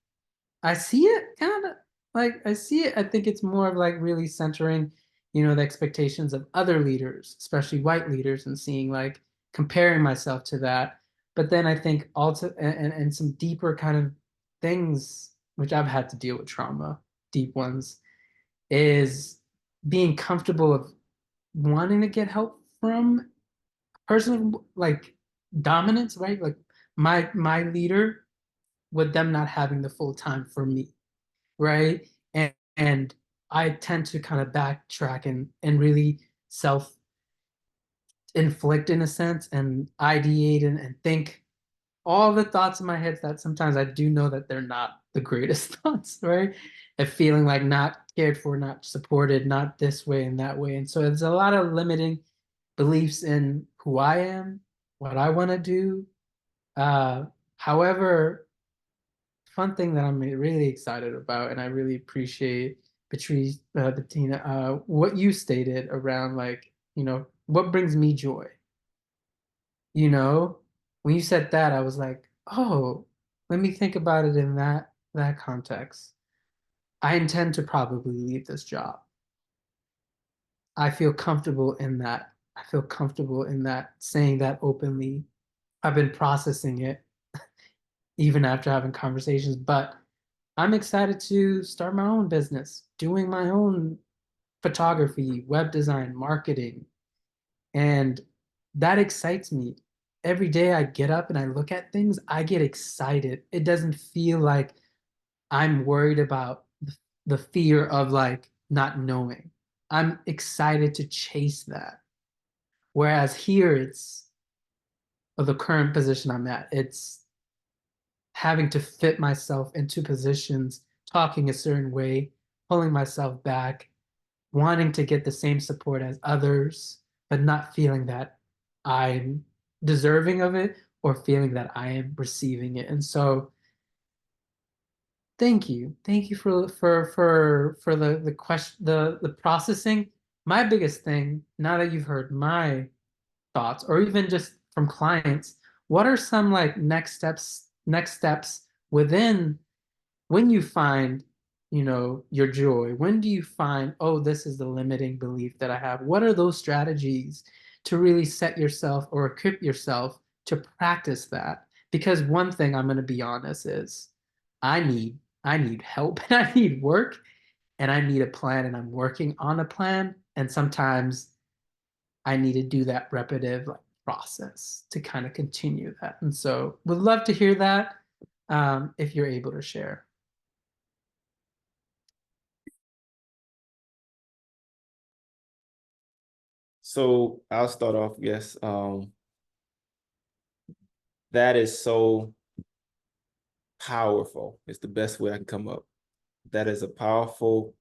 I see it kind of like I see it. I think it's more of like really centering, the expectations of other leaders, especially white leaders, and seeing like comparing myself to that. But then I think also and some deeper kind of things which I've had to deal with trauma, deep ones, is being comfortable of wanting to get help from person like dominance, right? Like my leader, with them not having the full time for me, right? And I tend to kind of backtrack and really self inflict in a sense and ideate and think all the thoughts in my head that sometimes I do know that they're not the greatest thoughts, right? Of feeling like not cared for, not supported, not this way and that way. And so there's a lot of limiting beliefs in who I am, what I want to do. However, fun thing that I'm really excited about, and I really appreciate Patrice, Bettina, what you stated around like, what brings me joy. When you said that, I was like, oh, let me think about it in that context. I intend to probably leave this job. I feel comfortable in that. I feel comfortable in that, saying that openly. I've been processing it even after having conversations, but I'm excited to start my own business, doing my own photography, web design, marketing. And that excites me. Every day I get up and I look at things, I get excited. It doesn't feel like I'm worried about the fear of like not knowing. I'm excited to chase that. Whereas here it's the current position I'm at, it's having to fit myself into positions, talking a certain way, pulling myself back, wanting to get the same support as others, but not feeling that I'm deserving of it or feeling that I am receiving it. And so thank you. Thank you for the question, the processing. My biggest thing, now that you've heard my thoughts or even just from clients, what are some like next steps within when you find, your joy? When do you find, oh, this is the limiting belief that I have? What are those strategies to really set yourself or equip yourself to practice that? Because one thing I'm going to be honest is I need help and I need work and I need a plan and I'm working on a plan. And sometimes I need to do that repetitive like, process to kind of continue that. And so would love to hear that if you're able to share. So I'll start off, yes. That is so powerful. It's the best way I can come up. That is a powerful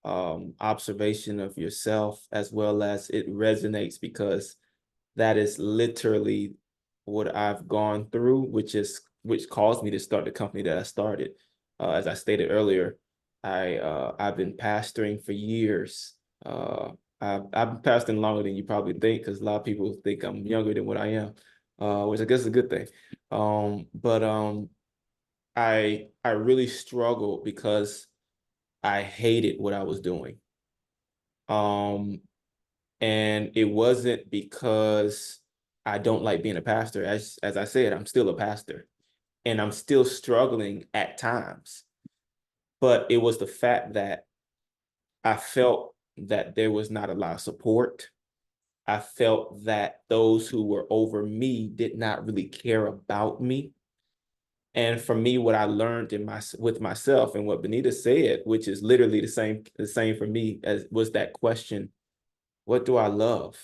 observation of yourself, as well as it resonates because that is literally what I've gone through, which caused me to start the company that I started. As I stated earlier, I've been pastoring for years. I've been pastoring longer than you probably think, because a lot of people think I'm younger than what I am, which I guess is a good thing. But I really struggled because I hated what I was doing. And it wasn't because I don't like being a pastor. As I said, I'm still a pastor and I'm still struggling at times. But it was the fact that I felt that there was not a lot of support. I felt that those who were over me did not really care about me. And for me, what I learned with myself and what Benita said, which is literally the same for me, as was that question, what do I love?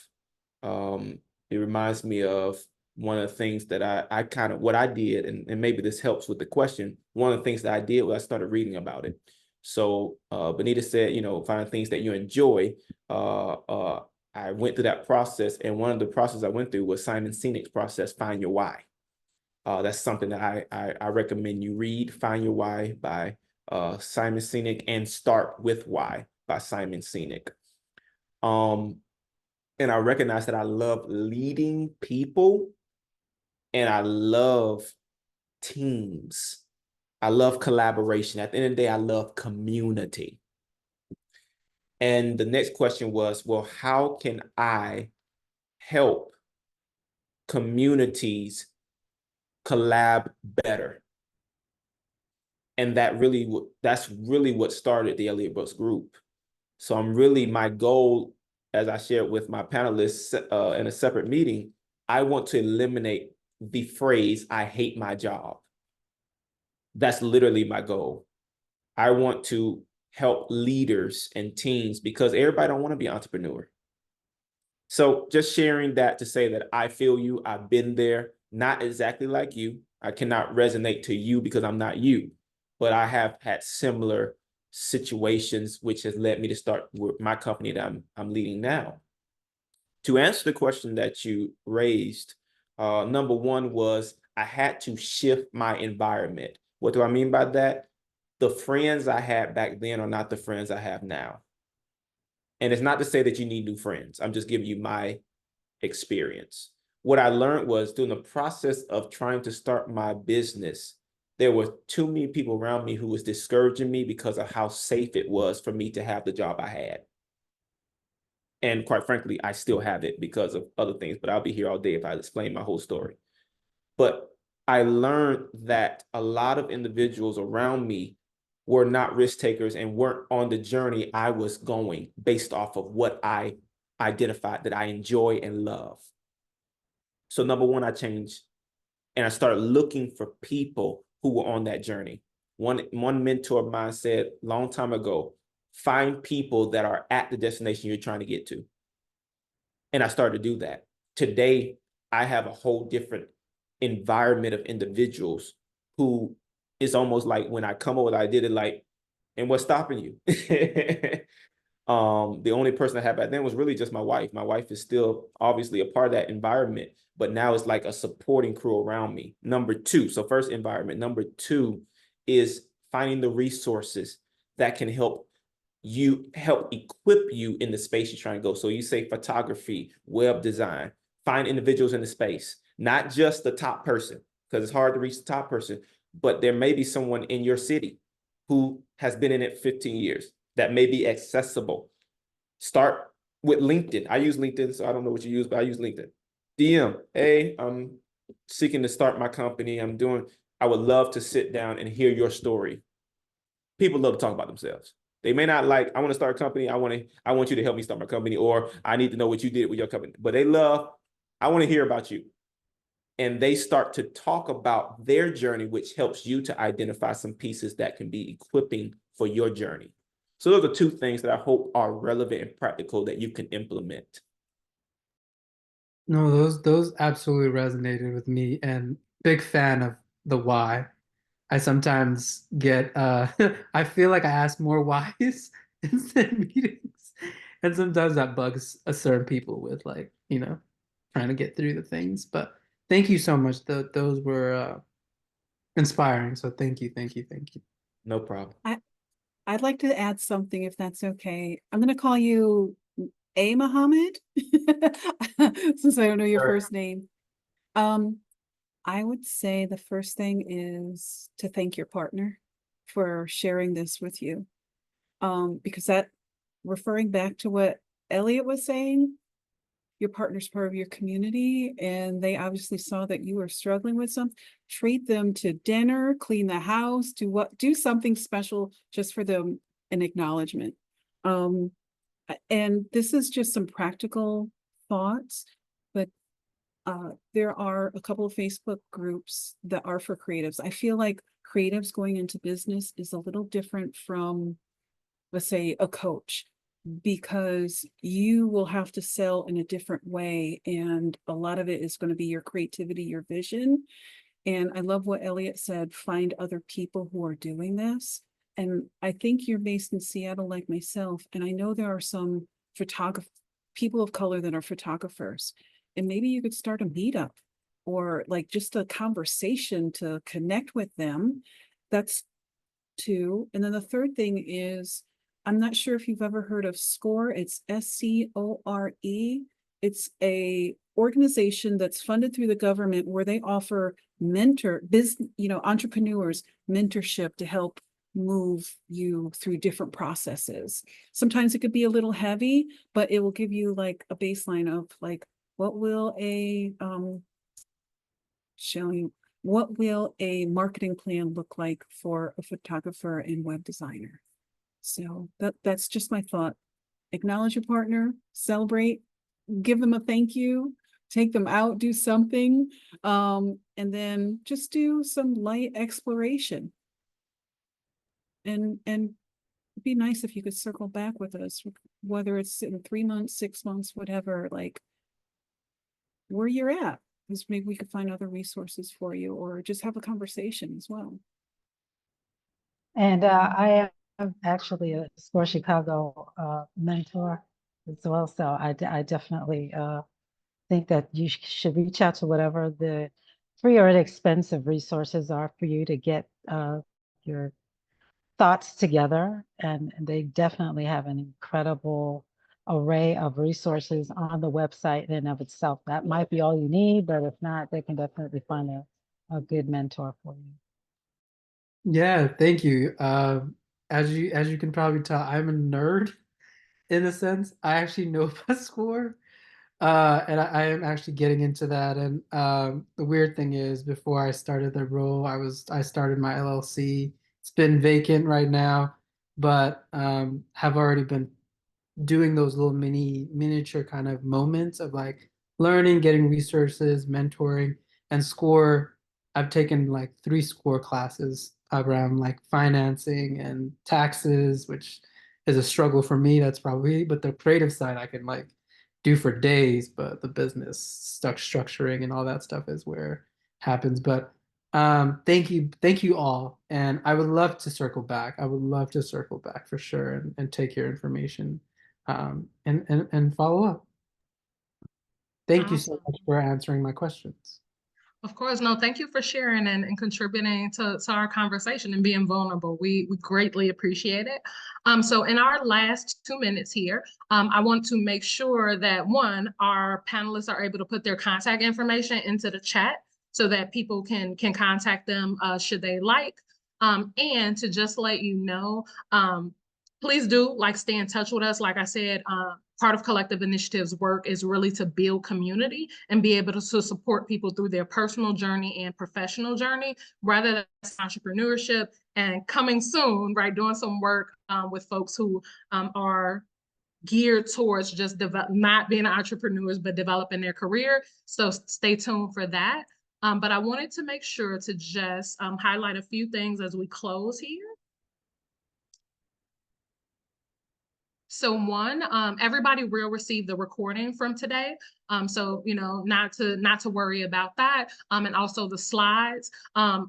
It reminds me of one of the things that I kind of, what I did, and maybe this helps with the question. One of the things that I did was I started reading about it. So Benita said, find things that you enjoy. I went through that process, and one of the processes I went through was Simon Sinek's process, Find Your Why. That's something that I recommend you read, Find Your Why by Simon Sinek, and Start with Why by Simon Sinek. And I recognize that I love leading people and I love teams. I love collaboration. At the end of the day, I love community. And the next question was, well, how can I help communities collab better? And that's really what started the Elliott Brooks Group. So my goal, as I shared with my panelists in a separate meeting, I want to eliminate the phrase, I hate my job. That's literally my goal. I want to help leaders and teams, because everybody don't want to be an entrepreneur. So just sharing that to say that I feel you, I've been there, not exactly like you. I cannot resonate to you because I'm not you, but I have had similar situations, which has led me to start with my company that I'm leading now. To answer the question that you raised, number one was I had to shift my environment. What do I mean by that? The friends I had back then are not the friends I have now. And it's not to say that you need new friends. I'm just giving you my experience. What I learned was during the process of trying to start my business, there were too many people around me who was discouraging me because of how safe it was for me to have the job I had. And quite frankly, I still have it because of other things, but I'll be here all day if I explain my whole story. But I learned that a lot of individuals around me were not risk takers and weren't on the journey I was going based off of what I identified that I enjoy and love. So number one, I changed and I started looking for people who were on that journey. One mentor of mine said a long time ago, find people that are at the destination you're trying to get to. And I started to do that. Today, I have a whole different environment of individuals who is almost like when I come over, I did it like, and what's stopping you? The only person I had back then was really just my wife. My wife is still obviously a part of that environment, but now it's like a supporting crew around me. Number two, so first environment. Number two is finding the resources that can help equip you in the space you're trying to go. So you say photography, web design, find individuals in the space, not just the top person, because it's hard to reach the top person, but there may be someone in your city who has been in it 15 years that may be accessible. Start with LinkedIn. I use LinkedIn, so I don't know what you use, but I use LinkedIn. DM, hey, I'm seeking to start my company. I would love to sit down and hear your story. People love to talk about themselves. They may not like, I want to start a company. I want you to help me start my company, or I need to know what you did with your company. But they love, I want to hear about you. And they start to talk about their journey, which helps you to identify some pieces that can be equipping for your journey. So those are two things that I hope are relevant and practical that you can implement. No, those absolutely resonated with me, and big fan of the why. I sometimes get I feel like I ask more whys instead meetings. And sometimes that bugs a certain people with like, trying to get through the things. But thank you so much. Those were inspiring. So thank you, thank you, thank you. No problem. I'd like to add something if that's okay. I'm going to call you A Muhammad since I don't know your Sure. first name. I would say the first thing is to thank your partner for sharing this with you. Because that, referring back to what Elliot was saying, your partner's part of your community and they obviously saw that you were struggling with something. Treat them to dinner, clean the house, do something special just for them, an acknowledgement. And this is just some practical thoughts, but there are a couple of Facebook groups that are for creatives. I feel like creatives going into business is a little different from, let's say, a coach, because you will have to sell in a different way. And a lot of it is going to be your creativity, your vision. And I love what Elliot said, find other people who are doing this. And I think you're based in Seattle like myself. And I know there are some people of color that are photographers. And maybe you could start a meetup or like just a conversation to connect with them. That's two. And then the third thing is, I'm not sure if you've ever heard of SCORE. It's SCORE. It's a organization that's funded through the government where they offer entrepreneurs mentorship to help move you through different processes. Sometimes it could be a little heavy, but it will give you like a baseline of like, what will a marketing plan look like for a photographer and web designer? So that's just my thought. Acknowledge your partner, celebrate, give them a thank you, take them out, do something, and then just do some light exploration. And it'd be nice if you could circle back with us, whether it's in 3 months, 6 months, whatever, like where you're at, because maybe we could find other resources for you or just have a conversation as well. And I am actually a SCORE Chicago mentor as well. So I definitely think that you should reach out to whatever the free or inexpensive resources are for you to get your thoughts together. And they definitely have an incredible array of resources on the website in and of itself. That might be all you need, but if not, they can definitely find a good mentor for you. Yeah, thank you. As you can probably tell, I'm a nerd in a sense. I actually know about SCORE. And I am actually getting into that. And the weird thing is, before I started the role, I started my LLC It's been vacant right now, but have already been doing those little miniature kind of moments of like learning, getting resources, mentoring, and SCORE. I've taken like 3 SCORE classes around like financing and taxes, which is a struggle for me. That's probably, but the creative side I can like do for days, but the business stuck structuring and all that stuff is where it happens. But thank you all. And I would love to circle back. I would love to circle back for sure and take your information and follow up. Thank you so Awesome. much for answering my questions. Of course, no, thank you for sharing and contributing to our conversation and being vulnerable. We greatly appreciate it. So in our last 2 minutes here, I want to make sure that one, our panelists are able to put their contact information into the chat so that people can contact them should they like. And to just let you know, please do like stay in touch with us. Like I said, part of Collective Initiatives work is really to build community and be able to support people through their personal journey and professional journey, rather than entrepreneurship. And coming soon, right, doing some work with folks who are geared towards just not being entrepreneurs, but developing their career. So stay tuned for that. But I wanted to make sure to just highlight a few things as we close here. So one, everybody will receive the recording from today. So, you know, not to worry about that. And also the slides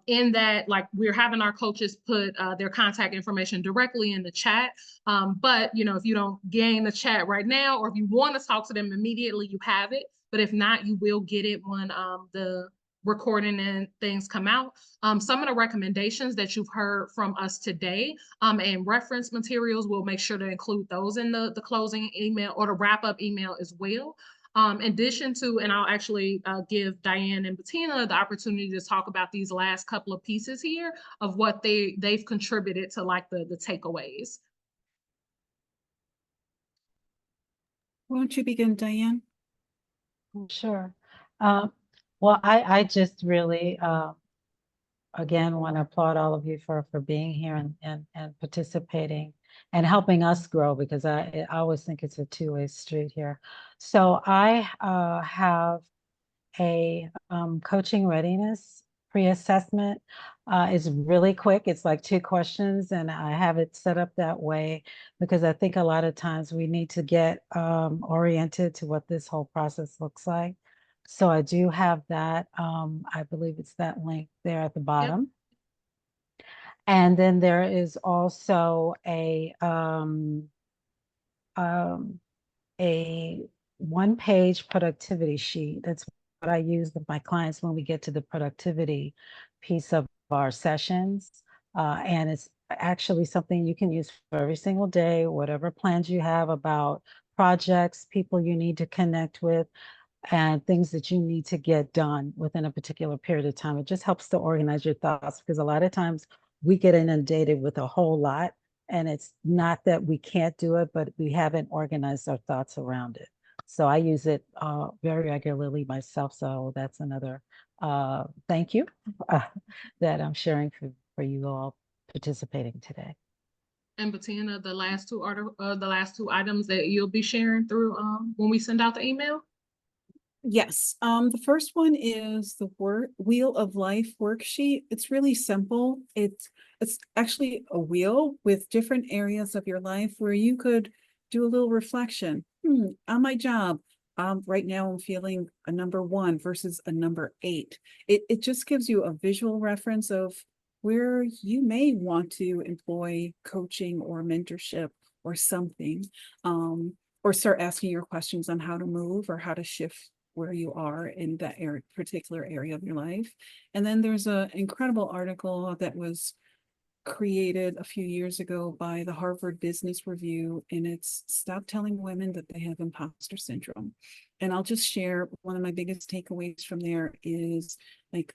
in that, like we're having our coaches put their contact information directly in the chat. But, you know, if you don't gain the chat right now, or if you want to talk to them immediately, you have it. But if not, you will get it when the recording and things come out. Some of the recommendations that you've heard from us today and reference materials, we'll make sure to include those in the closing email or the wrap-up email as well. In addition to, and I'll actually give Diane and Bettina the opportunity to talk about these last couple of pieces here of what they've contributed to like the takeaways. Why don't you begin, Diane? Sure. Well, I just really, again, want to applaud all of you for being here and participating and helping us grow, because I always think it's a two-way street here. So I have a coaching readiness pre-assessment. It's really quick. It's like 2 questions, and I have it set up that way because I think a lot of times we need to get oriented to what this whole process looks like. So I do have that. I believe it's that link there at the bottom. Yep. And then there is also a 1-page productivity sheet. That's what I use with my clients when we get to the productivity piece of our sessions. And it's actually something you can use for every single day, whatever plans you have about projects, people you need to connect with, and things that you need to get done within a particular period of time. It just helps to organize your thoughts, because a lot of times we get inundated with a whole lot, and it's not that we can't do it, but we haven't organized our thoughts around it. So I use it very regularly myself. So that's another thank you that I'm sharing for you all participating today. And Bettina, the last two items that you'll be sharing through when we send out the email. Yes. The first one is the Wheel of Life worksheet. It's really simple. It's actually a wheel with different areas of your life where you could do a little reflection. On my job, right now I'm feeling a number 1 versus a number 8. It just gives you a visual reference of where you may want to employ coaching or mentorship or something, or start asking your questions on how to move or how to shift where you are in that particular area of your life. And then there's an incredible article that was created a few years ago by the Harvard Business Review, and it's Stop Telling Women That They Have Imposter Syndrome. And I'll just share one of my biggest takeaways from there is like,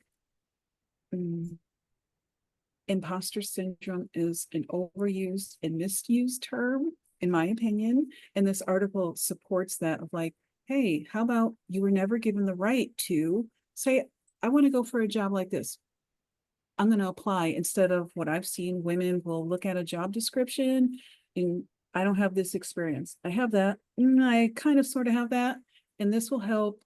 imposter syndrome is an overused and misused term, in my opinion. And this article supports that of like, hey, how about you were never given the right to say, I want to go for a job like this. I'm going to apply, instead of what I've seen, women will look at a job description and I don't have this experience. I have that. I kind of sort of have that. And this will help,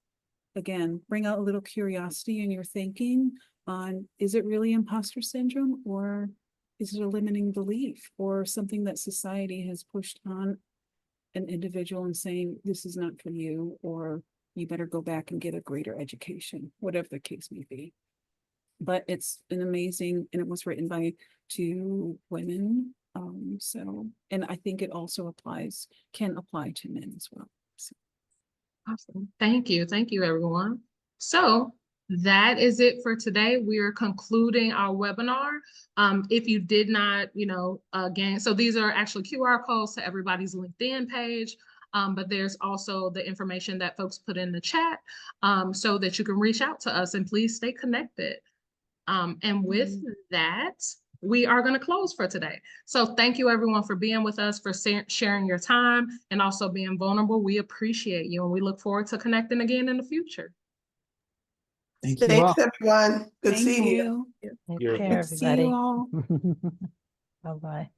again, bring out a little curiosity in your thinking on, is it really imposter syndrome, or is it a limiting belief, or something that society has pushed on an individual and saying, this is not for you, or you better go back and get a greater education, whatever the case may be. But it's an amazing, and it was written by 2 women. So, and I think it also can apply to men as well. So. Awesome. Thank you. Thank you, everyone. So that is it for today. We are concluding our webinar. If you did not, again, so these are actually QR codes to everybody's LinkedIn page. But there's also the information that folks put in the chat, so that you can reach out to us, and please stay connected. And with that, we are going to close for today. So thank you, everyone, for being with us, for sharing your time, and also being vulnerable. We appreciate you, and we look forward to connecting again in the future. Thank you all. Thanks, everyone. Good Thank seeing you. you. Take You're care, Good to see you everybody. all. Bye-bye.